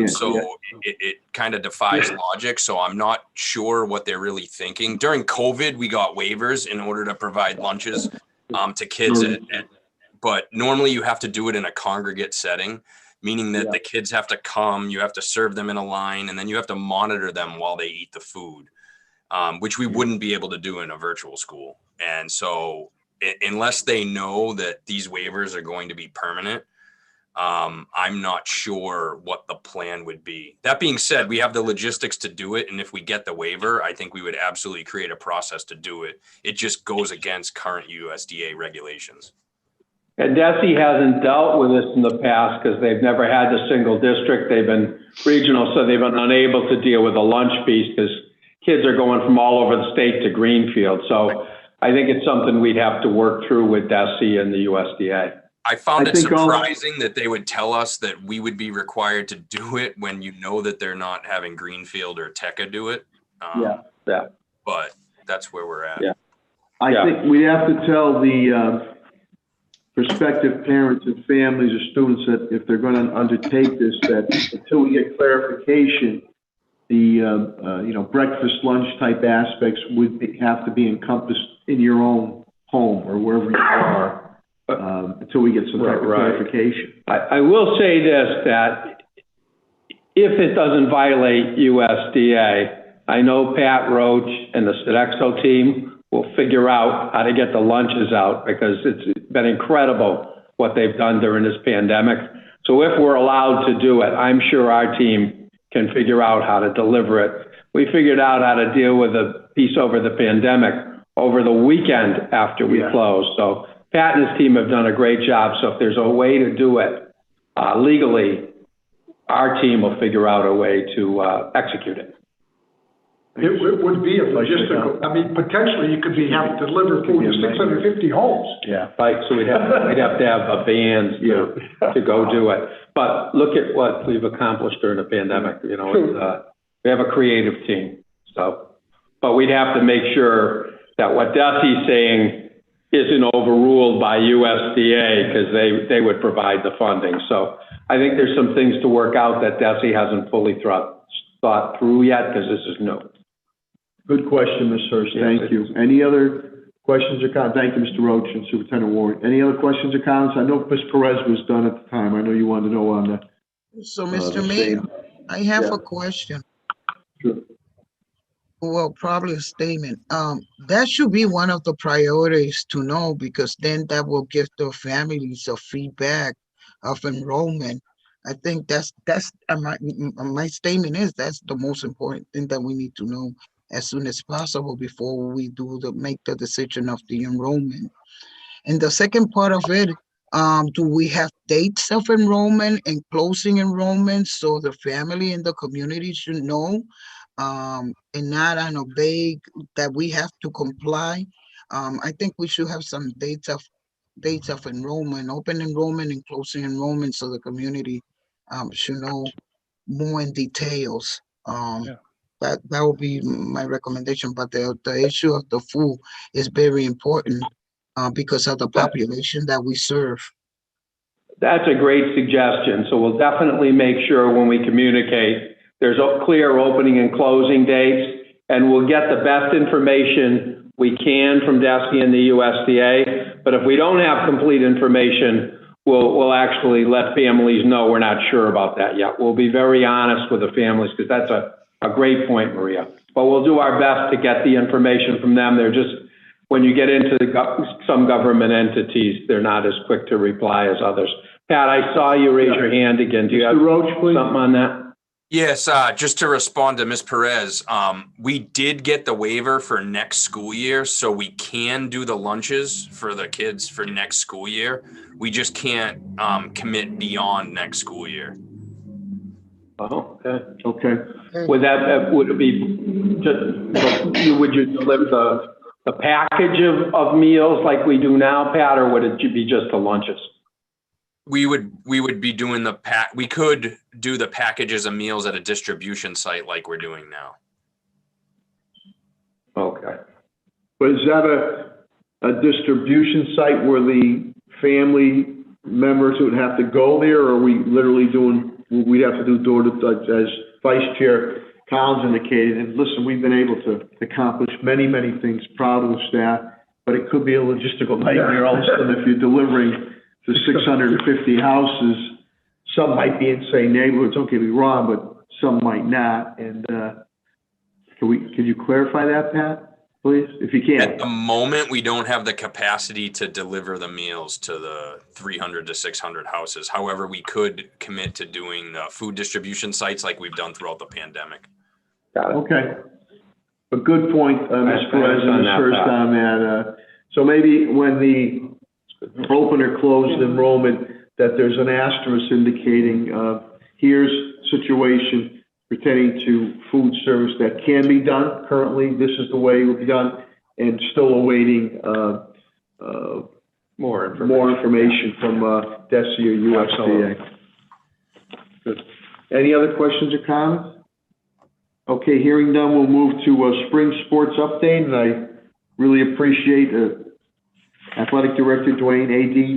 So it kind of defies logic. So I'm not sure what they're really thinking. During COVID, we got waivers in order to provide lunches to kids. But normally you have to do it in a congregate setting, meaning that the kids have to come, you have to serve them in a line, and then you have to monitor them while they eat the food, which we wouldn't be able to do in a virtual school. And so unless they know that these waivers are going to be permanent, I'm not sure what the plan would be. That being said, we have the logistics to do it. And if we get the waiver, I think we would absolutely create a process to do it. It just goes against current USDA regulations.
And DESE hasn't dealt with this in the past because they've never had the single district. They've been regional, so they've been unable to deal with the lunch piece because kids are going from all over the state to Greenfield. So I think it's something we'd have to work through with DESE and the USDA.
I found it surprising that they would tell us that we would be required to do it when you know that they're not having Greenfield or TECA do it. But that's where we're at.
I think we have to tell the prospective parents and families or students that if they're going to undertake this, that until we get clarification, the breakfast, lunch type aspects would have to be encompassed in your own home or wherever you are until we get some type of clarification.
I will say this, that if it doesn't violate USDA, I know Pat Roach and the Sodexo team will figure out how to get the lunches out, because it's been incredible what they've done during this pandemic. So if we're allowed to do it, I'm sure our team can figure out how to deliver it. We figured out how to deal with the piece over the pandemic over the weekend after we closed. So Pat and his team have done a great job. So if there's a way to do it legally, our team will figure out a way to execute it.
It would be a logistical, I mean, potentially you could have to deliver food to 650 homes.
Yeah, right. So we'd have to have a band to go do it. But look at what we've accomplished during the pandemic. You know, it's, we have a creative team. So, but we'd have to make sure that what Desi's saying isn't overruled by USDA, because they would provide the funding. So I think there's some things to work out that Desi hasn't fully thought through yet, because this is new.
Good question, Ms. Hurst. Thank you. Any other questions or comments? Thank you, Mr. Roach and Superintendent Warren. Any other questions or comments? I know Ms. Perez was done at the time. I know you wanted to know on that.
So, Mr. Mayor, I have a question.
Sure.
Well, probably a statement. That should be one of the priorities to know, because then that will give the families a feedback of enrollment. I think that's my statement is that's the most important thing that we need to know as soon as possible before we make the decision of the enrollment. And the second part of it, do we have dates of enrollment and closing enrollment so the family and the community should know, and not on a vague that we have to comply? I think we should have some dates of enrollment, open enrollment and closing enrollment, so the community should know more in details. That would be my recommendation. But the issue of the food is very important because of the population that we serve.
That's a great suggestion. So we'll definitely make sure when we communicate, there's a clear opening and closing dates, and we'll get the best information we can from Desi and the USDA. But if we don't have complete information, we'll actually let families know we're not sure about that yet. We'll be very honest with the families, because that's a great point, Maria. But we'll do our best to get the information from them. They're just, when you get into some government entities, they're not as quick to reply as others. Pat, I saw you raise your hand again. Do you have something on that?
Yes, just to respond to Ms. Perez, we did get the waiver for next school year, so we can do the lunches for the kids for next school year. We just can't commit beyond next school year.
Oh, okay.
Okay.
Would it be just, would you deliver the package of meals like we do now, Pat, or would it be just the lunches?
We would be doing we could do the packages of meals at a distribution site like we're doing now.
Okay.
But is that a distribution site where the family members would have to go there, or are we literally we'd have to do door to, as Vice Chair Collins indicated, and listen, we've been able to accomplish many, many things, proud of the staff, but it could be a logistical nightmare all of a sudden if you're delivering to 650 houses. Some might be in same neighborhoods, don't get me wrong, but some might not. And can you clarify that, Pat, please, if you can?
At the moment, we don't have the capacity to deliver the meals to the 300 to 600 houses. However, we could commit to doing the food distribution sites like we've done throughout the pandemic.
Got it.
Okay. A good point, Ms. Perez and Ms. Hurst on that. So maybe when the open or closed enrollment, that there's an asterisk indicating here's situation pertaining to food service that can be done currently. This is the way it will be done, and still awaiting more information from DESI or USDA. Good. Any other questions or comments? Okay, hearing none, we'll move to spring sports update, and I really appreciate Athletic Director AD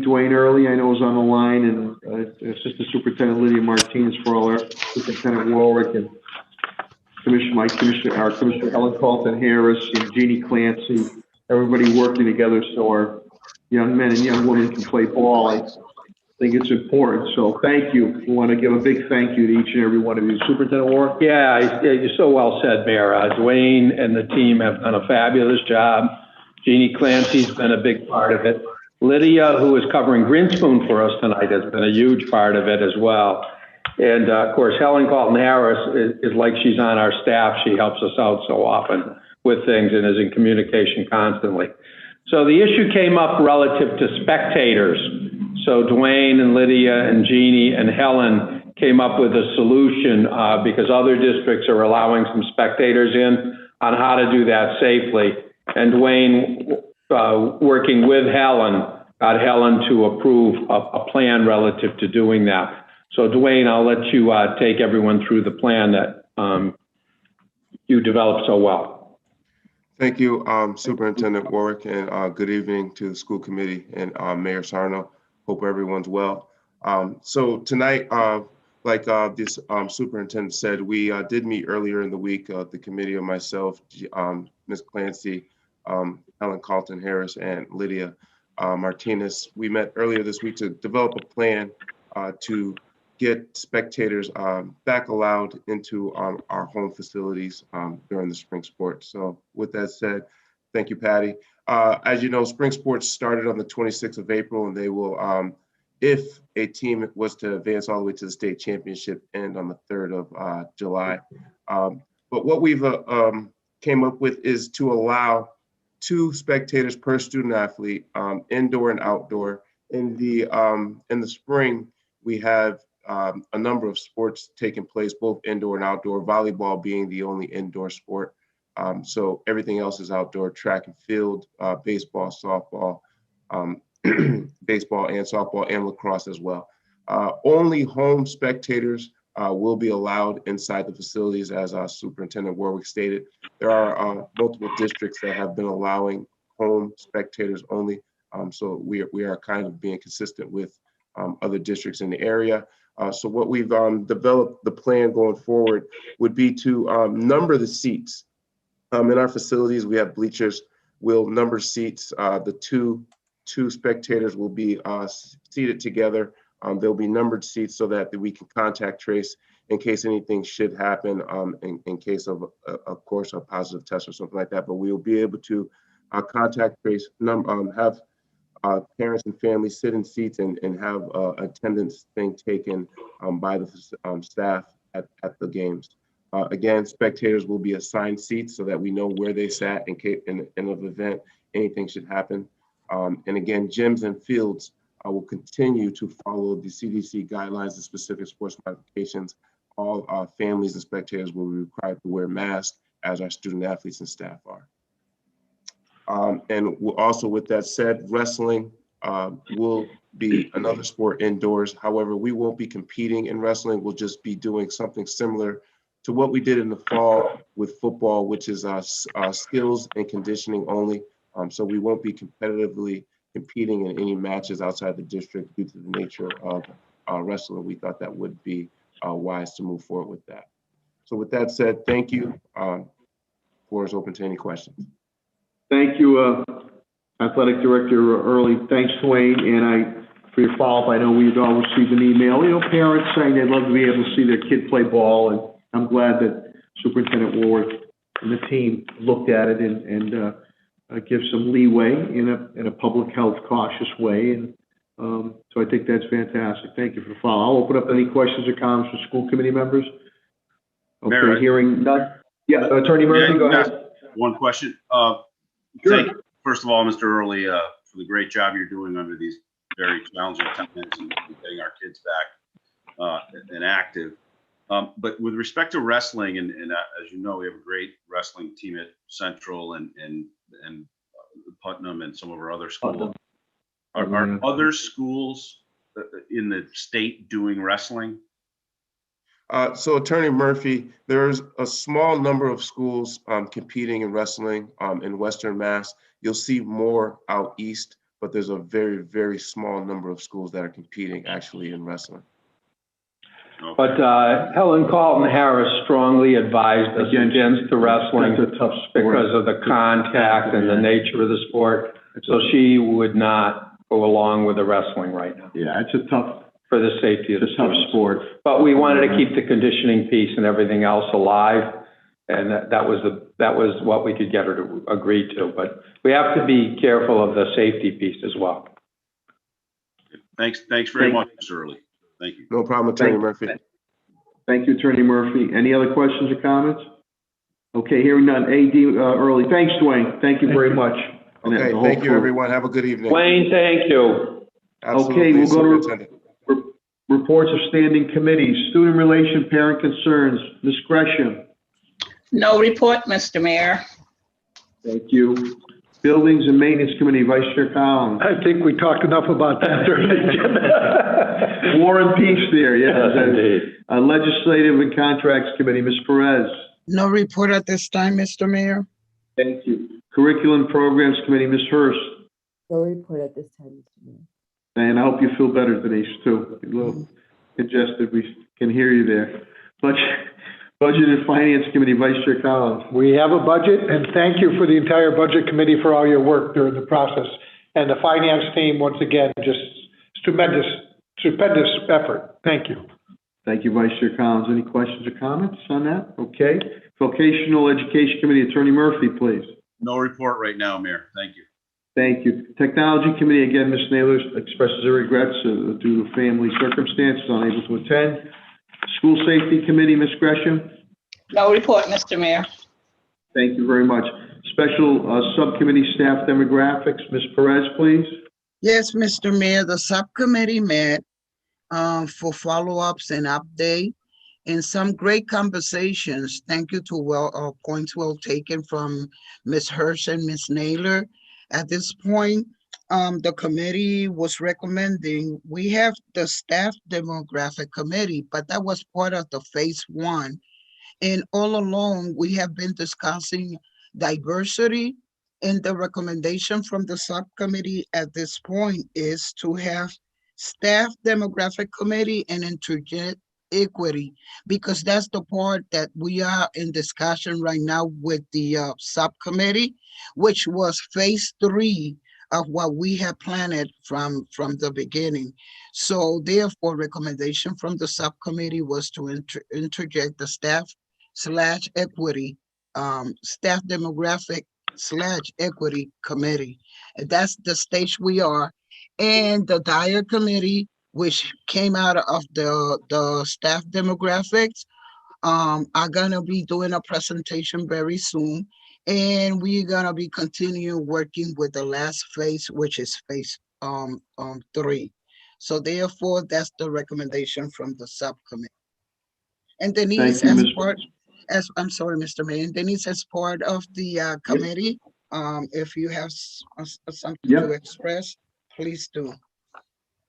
Dwayne Early, I know, is on the line, and Assistant Superintendent Lydia Martinez for all our Superintendent Warwick and our Commissioner Ellen Carlton Harris and Jeannie Clancy, everybody working together so our young men and young women can play ball. I think it's important, so thank you. We want to give a big thank you to each and every one of you. Superintendent Warwick?
Yeah, you're so well said, Mayor. Dwayne and the team have done a fabulous job. Jeannie Clancy's been a big part of it. Lydia, who is covering Greenspoon for us tonight, has been a huge part of it as well. And of course, Helen Carlton Harris is like she's on our staff. She helps us out so often with things and is in communication constantly. So the issue came up relative to spectators. So Dwayne and Lydia and Jeannie and Helen came up with a solution because other districts are allowing some spectators in on how to do that safely. And Dwayne, working with Helen, got Helen to approve a plan relative to doing that. So Dwayne, I'll let you take everyone through the plan that you developed so well.
Thank you, Superintendent Warwick, and good evening to the school committee and Mayor Sarno. Hope everyone's well. So tonight, like this superintendent said, we did meet earlier in the week, the committee of myself, Ms. Clancy, Helen Carlton Harris, and Lydia Martinez. We met earlier this week to develop a plan to get spectators back allowed into our home facilities during the spring sports. So with that said, thank you, Patty. As you know, spring sports started on the 26th of April, and they will, if a team was to advance all the way to the state championship, end on the 3rd of July. But what we've came up with is to allow 2 spectators per student athlete, indoor and outdoor. In the spring, we have a number of sports taking place, both indoor and outdoor, volleyball being the only indoor sport. So everything else is outdoor: track and field, baseball, softball, baseball and softball, and lacrosse as well. Only home spectators will be allowed inside the facilities, as Superintendent Warwick stated. There are multiple districts that have been allowing home spectators only. So we are kind of being consistent with other districts in the area. So what we've developed, the plan going forward, would be to number the seats. In our facilities, we have bleachers. We'll number seats. The two spectators will be seated together. There'll be numbered seats so that we can contact trace in case anything should happen, in case of course, a positive test or something like that. But we'll be able to contact trace, have parents and families sit in seats and have attendance thing taken by the staff at the games. Again, spectators will be assigned seats so that we know where they sat in case in an event anything should happen. And again, gyms and fields will continue to follow the CDC guidelines and specific sports modifications. All families and spectators will be required to wear masks, as our student athletes and staff are. And also, with that said, wrestling will be another sport indoors. However, we won't be competing in wrestling. We'll just be doing something similar to what we did in the fall with football, which is skills and conditioning only. So we won't be competitively competing in any matches outside the district due to the nature of wrestling. We thought that would be wise to move forward with that. So with that said, thank you. Floor is open to any questions.
Thank you, Athletic Director Early. Thanks, Dwayne. And for your follow-up, I know we've all received an email, parents saying they'd love to be able to see their kid play ball. And I'm glad that Superintendent Warwick and the team looked at it and give some leeway in a public health cautious way. And so I think that's fantastic. Thank you for the follow. I'll open up any questions or comments from school committee members. Okay,
Mayor,
hearing none. Yeah, Attorney Murphy, go ahead.
One question.
Sure.
Thank you, first of all, Mr. Early, for the great job you're doing under these very challenging times and getting our kids back and active. But with respect to wrestling, and as you know, we have a great wrestling team at Central and Putnam and some of our other schools. Are other schools in the state doing wrestling?
So Attorney Murphy, there's a small number of schools competing in wrestling in Western Mass. You'll see more out east, but there's a very, very small number of schools that are competing actually in wrestling.
Okay.
But Helen Carlton Harris strongly advised us against the wrestling because of the contact and the nature of the sport. So she would not go along with the wrestling right now
Yeah, it's a tough,
for the safety of the
it's a tough
students.
sport.
But we wanted to keep the conditioning piece and everything else alive, and that was what we could get her to agree to. But we have to be careful of the safety piece as well.
Thanks very much, Mr. Early. Thank you.
No problem, Attorney Murphy.
Thank you, Attorney Murphy. Any other questions or comments? Okay, hearing none. A.D. Early. Thanks, Dwayne. Thank you very much. And
Okay,
the whole
thank you,
crew.
everyone. Have a good evening.
Wayne, thank you.
Absolutely,
Okay, we'll go to
Superintendent.
reports of standing committees. Student relation, parent concerns. Ms. Gresham.
No report, Mr. Mayor.
Thank you. Buildings and Maintenance Committee, Vice Chair Collins.
I think we talked enough about that during the agenda.
War and Peace there, yes.
Indeed.
Legislative and Contracts Committee, Ms. Perez.
No report at this time, Mr. Mayor.
Thank you. Curriculum Programs Committee, Ms. Hurst.
No report at this time, Mr. Mayor.
And I hope you feel better, Denise, too. A little congested, we can hear you there. Budget and Finance Committee, Vice Chair Collins.
We have a budget, and thank you for the entire budget committee for all your work during the process. And the finance team, once again, just stupendous effort. Thank you.
Thank you, Vice Chair Collins. Any questions or comments on that? Okay. Vocational Education Committee, Attorney Murphy, please.
No report right now, Mayor. Thank you.
Thank you. Technology Committee, again, Ms. Naylor expresses her regrets due to family circumstances, unable to attend. School Safety Committee, Ms. Gresham.
No report, Mr. Mayor.
Thank you very much. Special Subcommittee Staff Demographics, Ms. Perez, please.
Yes, Mr. Mayor, the subcommittee met for follow-ups and update and some great conversations. Thank you to points well taken from Ms. Hirsch and Ms. Naylor. At this point, the committee was recommending, we have the staff demographic committee, but that was part of the phase 1. And all along, we have been discussing diversity, and the recommendation from the subcommittee at this point is to have staff demographic committee and interject equity, because that's the part that we are in discussion right now with the subcommittee, which was phase 3 of what we had planned from the beginning. So therefore, recommendation from the subcommittee was to interject the staff/equity, staff demographic/equity committee. And that's the stage we are. And the Dyer committee, which came out of the staff demographics, are gonna be doing a presentation very soon. And we're gonna be continue working with the last phase, which is phase 3. So therefore, that's the recommendation from the subcommittee. And Denise, I'm sorry, Mr. Mayor, and Denise, as part of the committee, if you have something to express, please do.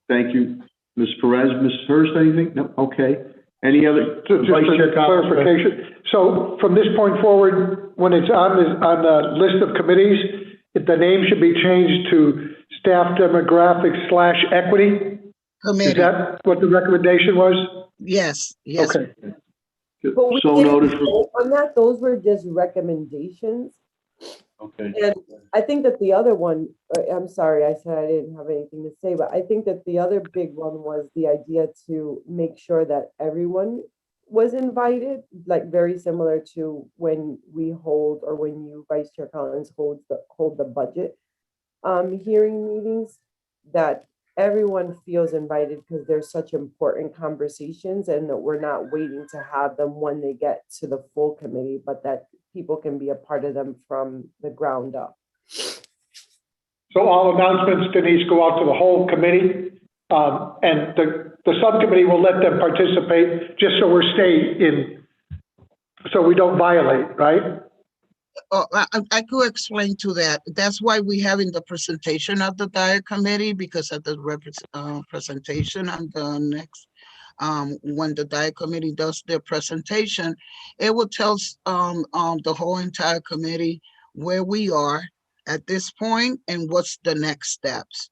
Thank you. Ms. Perez, Ms. Hurst, anything? No, okay. Any other?
Just a clarification. So from this point forward, when it's on the list of committees, the name should be changed to Staff Demographics/Equity?
Committee.
Is that what the recommendation was?
Yes, yes.
Okay.
But we
So
didn't
noted.
vote on that. Those were just recommendations.
Okay.
And I think that the other one, I'm sorry, I said I didn't have anything to say, but I think that the other big one was the idea to make sure that everyone was invited, like very similar to when we hold, or when you, Vice Chair Collins, hold the budget hearing meetings, that everyone feels invited, because they're such important conversations, and that we're not waiting to have them when they get to the full committee, but that people can be a part of them from the ground up.
So all announcements, Denise, go out to the whole committee, and the subcommittee will let them participate, just so we're staying in, so we don't violate, right?
Oh, I could explain to that. That's why we having the presentation of the Dyer committee, because of the presentation on the next, when the Dyer committee does their presentation, it will tell the whole entire committee where we are at this point and what's the next steps.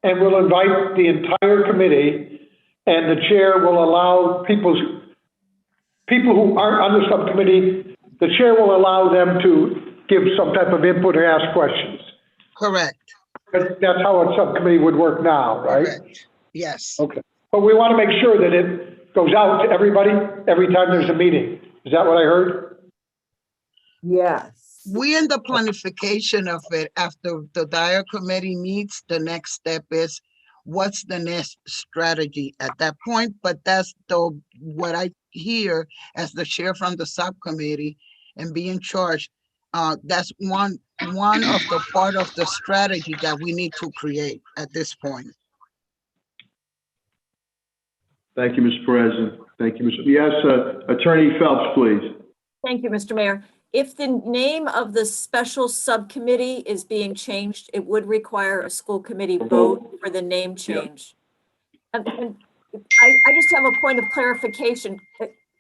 And we'll invite the entire committee, and the chair will allow people who aren't on the subcommittee, the chair will allow them to give some type of input or ask questions.
Correct.
That's how a subcommittee would work now, right?
Correct. Yes.
Okay. But we want to make sure that it goes out to everybody every time there's a meeting. Is that what I heard?
Yes.
We in the planification of it, after the DIA committee meets, the next step is what's the next strategy at that point? But that's what I hear as the chair from the subcommittee and be in charge. That's one of the part of the strategy that we need to create at this point.
Thank you, Mr. President. Thank you, Mr. Yes, Attorney Phelps, please.
Thank you, Mr. Mayor. If the name of the special subcommittee is being changed, it would require a school committee vote for the name change. And I just have a point of clarification.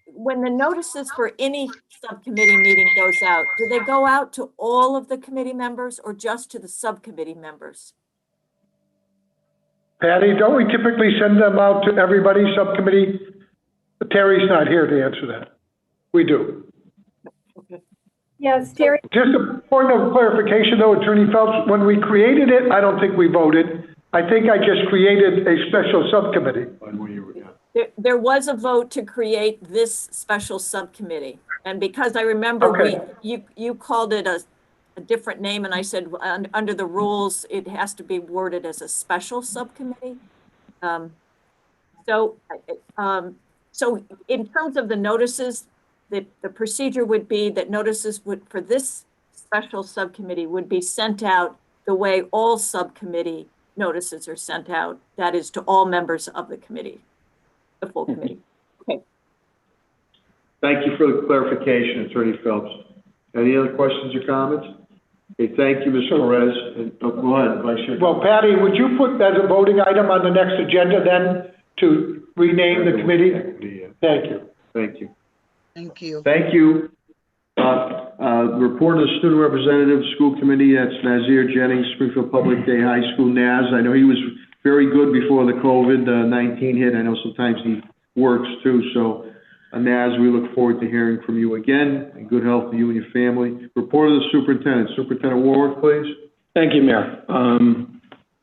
When the notices for any subcommittee meeting goes out, do they go out to all of the committee members or just to the subcommittee members?
Patty, don't we typically send them out to everybody, subcommittee? Terry's not here to answer that. We do.
Yes, Terry.
Just a point of clarification though, Attorney Phelps, when we created it, I don't think we voted. I think I just created a special subcommittee.
There was a vote to create this special subcommittee. And because I remember you called it a different name, and I said under the rules, it has to be worded as a special subcommittee. So in terms of the notices, the procedure would be that notices for this special subcommittee would be sent out the way all subcommittee notices are sent out. That is to all members of the committee, the full committee. Okay.
Thank you for the clarification, Attorney Phelps. Any other questions or comments? Okay, thank you, Ms. Perez. Go ahead, Vice Chair.
Well, Patty, would you put as a voting item on the next agenda then to rename the committee? Thank you.
Thank you.
Thank you.
Thank you. Report of the Student Representative School Committee, that's Nazir Jennings, Springfield Public Day High School, Naz. I know he was very good before the COVID-19 hit. I know sometimes he works too. So, Naz, we look forward to hearing from you again, and good health to you and your family. Report of the Superintendent. Superintendent Warwick, please.
Thank you, Mayor.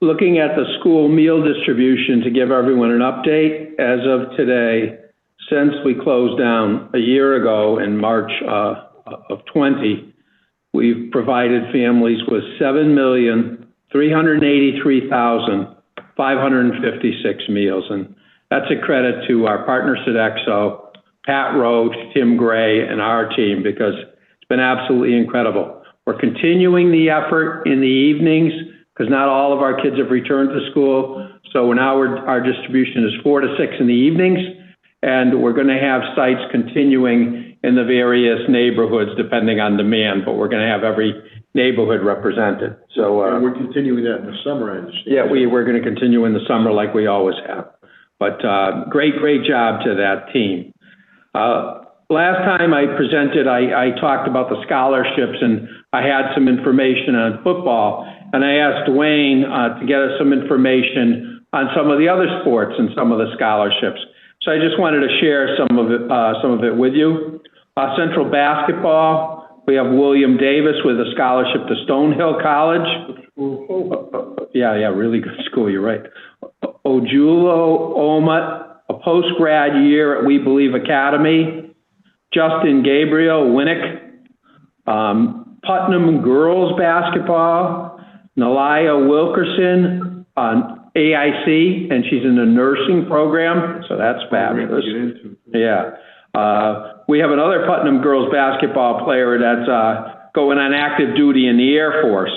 Looking at the school meal distribution, to give everyone an update, as of today, since we closed down a year ago in March of 20, we've provided families with 7,383,556 meals. And that's a credit to our partners at EXO, Pat Roach, Tim Gray, and our team, because it's been absolutely incredible. We're continuing the effort in the evenings because not all of our kids have returned to school. So now our distribution is 4 to 6 in the evenings. And we're going to have sites continuing in the various neighborhoods depending on demand, but we're going to have every neighborhood represented. So
and we're continuing that in the summer, I understand.
Yeah, we're going to continue in the summer like we always have. But great job to that team. Last time I presented, I talked about the scholarships, and I had some information on football, and I asked Dwayne to get us some information on some of the other sports and some of the scholarships. So I just wanted to share some of it with you. Central basketball, we have William Davis with a scholarship to Stonehill College. Yeah, really good school, you're right. Ojulo Omat, a post-grad year at We Believe Academy. Justin Gabriel, Winnick. Putnam girls basketball, Nalaya Wilkerson on AIC, and she's in the nursing program, so that's fabulous. Yeah. We have another Putnam girls basketball player that's going on active duty in the Air Force,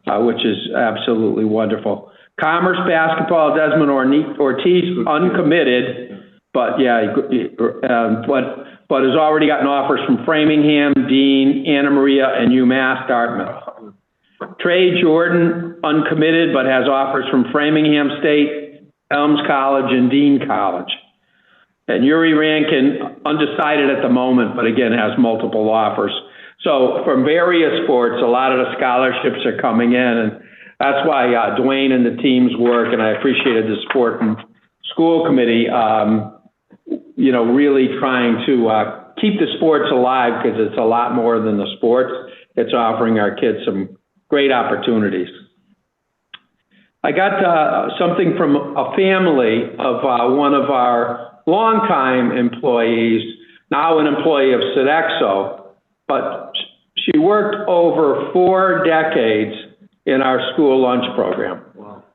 which is absolutely wonderful. Commerce basketball, Desmond Ortiz, uncommitted, but but has already gotten offers from Framingham, Dean, Anna Maria, and UMass Dartmouth. Trey Jordan, uncommitted, but has offers from Framingham State, Elms College, and Dean College. And Yuri Rankin, undecided at the moment, but again, has multiple offers. So from various sports, a lot of the scholarships are coming in, and that's why Dwayne and the team's work, and I appreciated the sport and school committee, really trying to keep the sports alive, because it's a lot more than the sports. It's offering our kids some great opportunities. I got something from a family of one of our longtime employees, now an employee of Sodexo, but she worked over 4 decades in our school lunch program,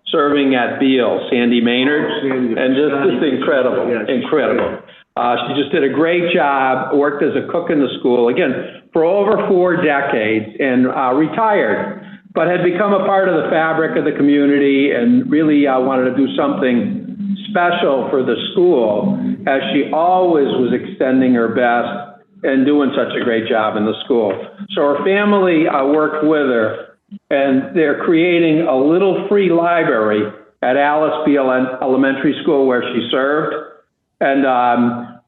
serving at Beale, Sandy Maynard, and just incredible, incredible. She just did a great job, worked as a cook in the school, again, for over 4 decades, and retired, but had become a part of the fabric of the community and really wanted to do something special for the school, as she always was extending her best and doing such a great job in the school. So her family worked with her, and they're creating a little free library at Alice Beale Elementary School where she served, and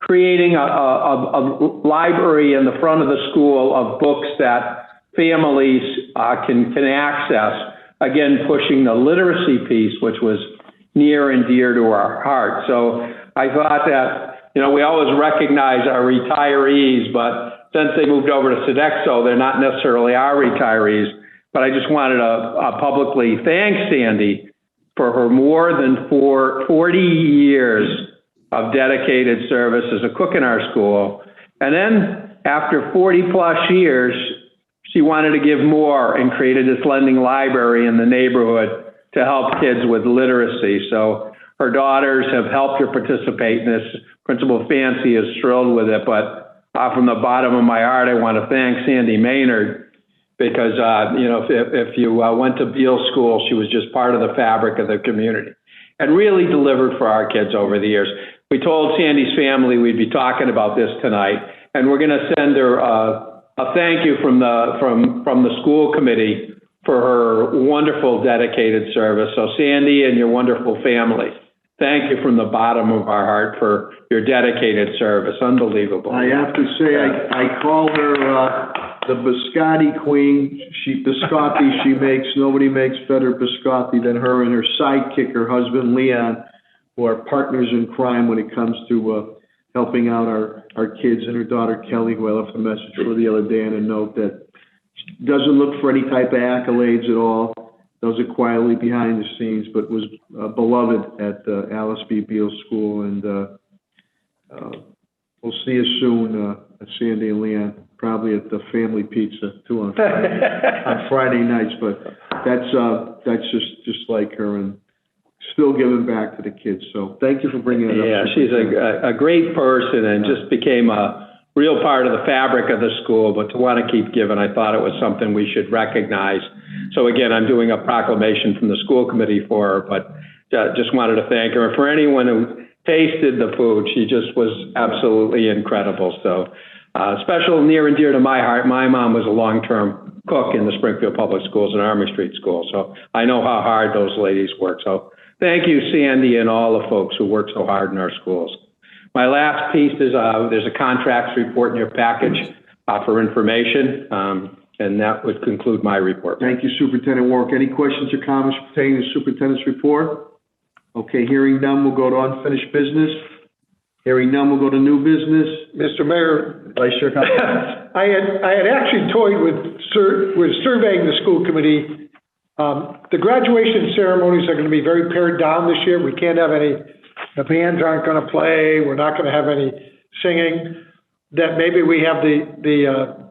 creating a library in the front of the school of books that families can access, again, pushing the literacy piece, which was near and dear to our heart. So I thought that, you know, we always recognize our retirees, but since they moved over to Sodexo, they're not necessarily our retirees. But I just wanted to publicly thank Sandy for her more than 40 years of dedicated service as a cook in our school. And then after 40 plus years, she wanted to give more and created this lending library in the neighborhood to help kids with literacy. So her daughters have helped her participate in this. Principal Fancy is thrilled with it, but from the bottom of my heart, I want to thank Sandy Maynard, because you know, if you went to Beale School, she was just part of the fabric of the community and really delivered for our kids over the years. We told Sandy's family we'd be talking about this tonight, and we're going to send her a thank you from the school committee for her wonderful dedicated service. So Sandy and your wonderful family, thank you from the bottom of our heart for your dedicated service. Unbelievable.
I have to say, I call her the biscotti queen. Biscotti she makes. Nobody makes better biscotti than her and her sidekick, her husband Leon, who are partners in crime when it comes to helping out our kids, and her daughter Kelly, who I left a message for the other day, and a note that she doesn't look for any type of accolades at all. Does it quietly behind the scenes, but was beloved at Alice B. Beale School. And we'll see you soon, Sandy and Leon, probably at the family pizza too on Friday nights. But that's just like her, and still giving back to the kids. So thank you for bringing it up.
Yeah, she's a great person, and just became a real part of the fabric of the school. But to want to keep giving, I thought it was something we should recognize. So again, I'm doing a proclamation from the school committee for her, but just wanted to thank her. And for anyone who tasted the food, she just was absolutely incredible. So special, near and dear to my heart. My mom was a long-term cook in the Springfield Public Schools and Army Street School, so I know how hard those ladies work. So thank you, Sandy, and all the folks who work so hard in our schools. My last piece is there's a contracts report in your package for information. And that would conclude my report.
Thank you, Superintendent Warwick. Any questions or comments pertaining to the superintendent's report? Okay, hearing none, we'll go to unfinished business. Hearing none, we'll go to new business.
Mr. Mayor,
Vice Chair Collins.
I had actually toyed with surveying the school committee. The graduation ceremonies are going to be very pared down this year. We can't have any, the bands aren't going to play. We're not going to have any singing. That maybe we have the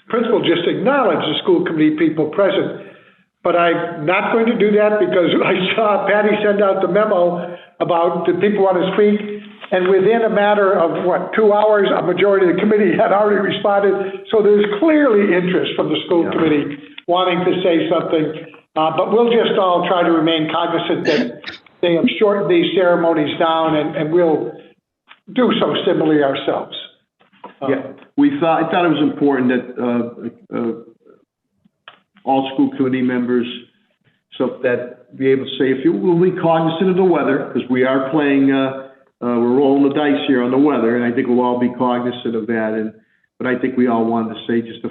principal just acknowledge the school committee people present. But I'm not going to do that, because I saw Patty send out the memo about the people want to speak, and within a matter of, 2 hours, a majority of the committee had already responded. So there's clearly interest from the school committee wanting to say something. But we'll just all try to remain cognizant that they have shortened these ceremonies down, and we'll do so similarly ourselves.
Yeah, I thought it was important that all school committee members, so that be able to say, if you will be cognizant of the weather, because we are playing, we're rolling the dice here on the weather, and I think we'll all be cognizant of that. But I think we all wanted to say just a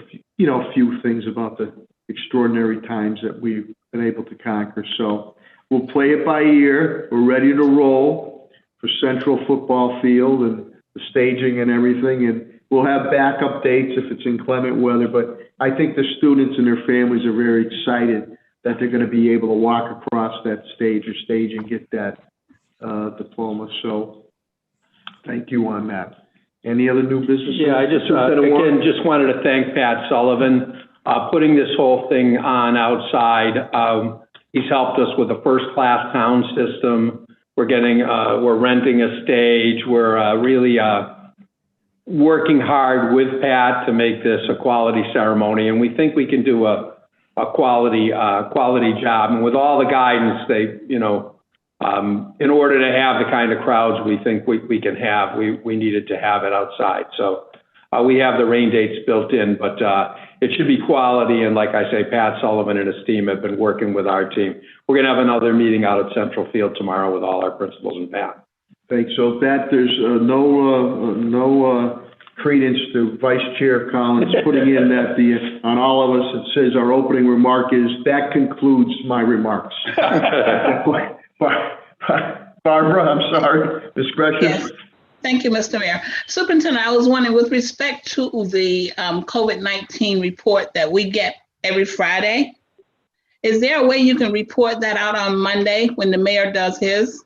few things about the extraordinary times that we've been able to conquer. So we'll play it by ear. We're ready to roll for Central Football Field and the staging and everything, and we'll have backup dates if it's inclement weather. But I think the students and their families are very excited that they're gonna be able to walk across that stage and get that diploma. So thank you on that. Any other new business?
Yeah, I just, again, just wanted to thank Pat Sullivan, putting this whole thing on outside. He's helped us with a first-class sound system. We're renting a stage. We're really working hard with Pat to make this a quality ceremony, and we think we can do a quality job. And with all the guidance, in order to have the kind of crowds we think we can have, we needed to have it outside. So we have the rain dates built in, but it should be quality. And like I say, Pat Sullivan and his team have been working with our team. We're going to have another meeting out at Central Field tomorrow with all our principals and Pat.
Thanks. So that there's no credence to Vice Chair Collins putting in that on all of us, it says our opening remark is, that concludes my remarks. Barbara, I'm sorry, discretion.
Yes. Thank you, Mr. Mayor. Superintendent, I was wondering, with respect to the COVID-19 report that we get every Friday, is there a way you can report that out on Monday when the mayor does his?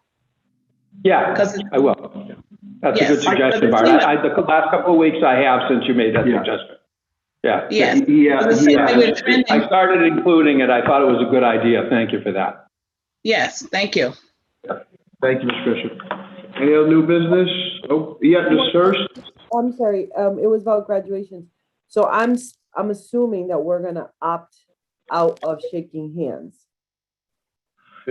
Yeah, I will. That's a good suggestion, Barbara. The last couple of weeks I have since you made that suggestion. Yeah.
Yes.
I started including it. I thought it was a good idea. Thank you for that.
Yes, thank you.
Thank you, Ms. Bishop. Any other new business? Oh, yeah, Ms. Hurst?
I'm sorry, it was about graduations. So I'm assuming that we're gonna opt out of shaking hands.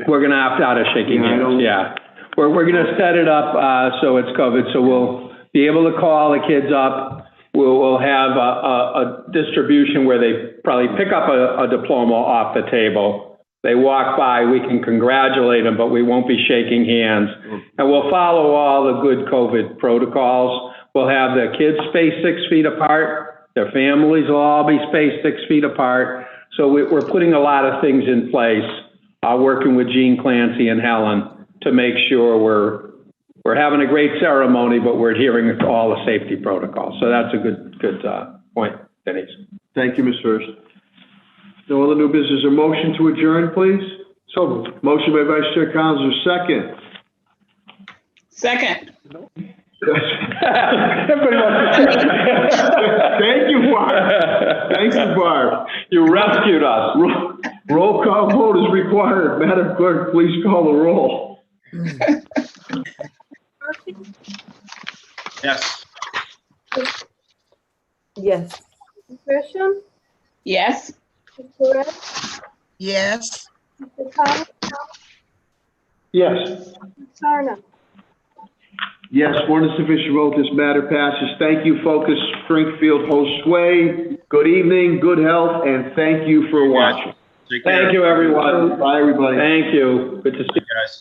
We're gonna opt out of shaking hands, yeah. We're gonna set it up so it's COVID, so we'll be able to call the kids up. We'll have a distribution where they probably pick up a diploma off the table. They walk by, we can congratulate them, but we won't be shaking hands. And we'll follow all the good COVID protocols. We'll have the kids spaced 6 feet apart. Their families will all be spaced 6 feet apart. So we're putting a lot of things in place, working with Jean Clancy and Helen to make sure we're having a great ceremony, but we're adhering to all the safety protocols. So that's a good point, Denise.
Thank you, Ms. Hurst. No other new business. A motion to adjourn, please? So moved. Motion by Vice Chair Collins, second.
Second.
Thank you, Barb. Thank you, Barb.
You rescued us.
Roll call vote is required. Madam Clerk, please call the roll.
Yes.
Yes.
Grisham,
Yes.
Mr. Red,
Yes.
Mr. Collins,
Yes.
Sarna.
Yes, one insufficient vote. This matter passes. Thank you, Focus Springfield Josue. Good evening, good health, and thank you for watching.
Take care.
Thank you, everyone.
Bye, everybody.
Thank you. Good to see you.
Guys.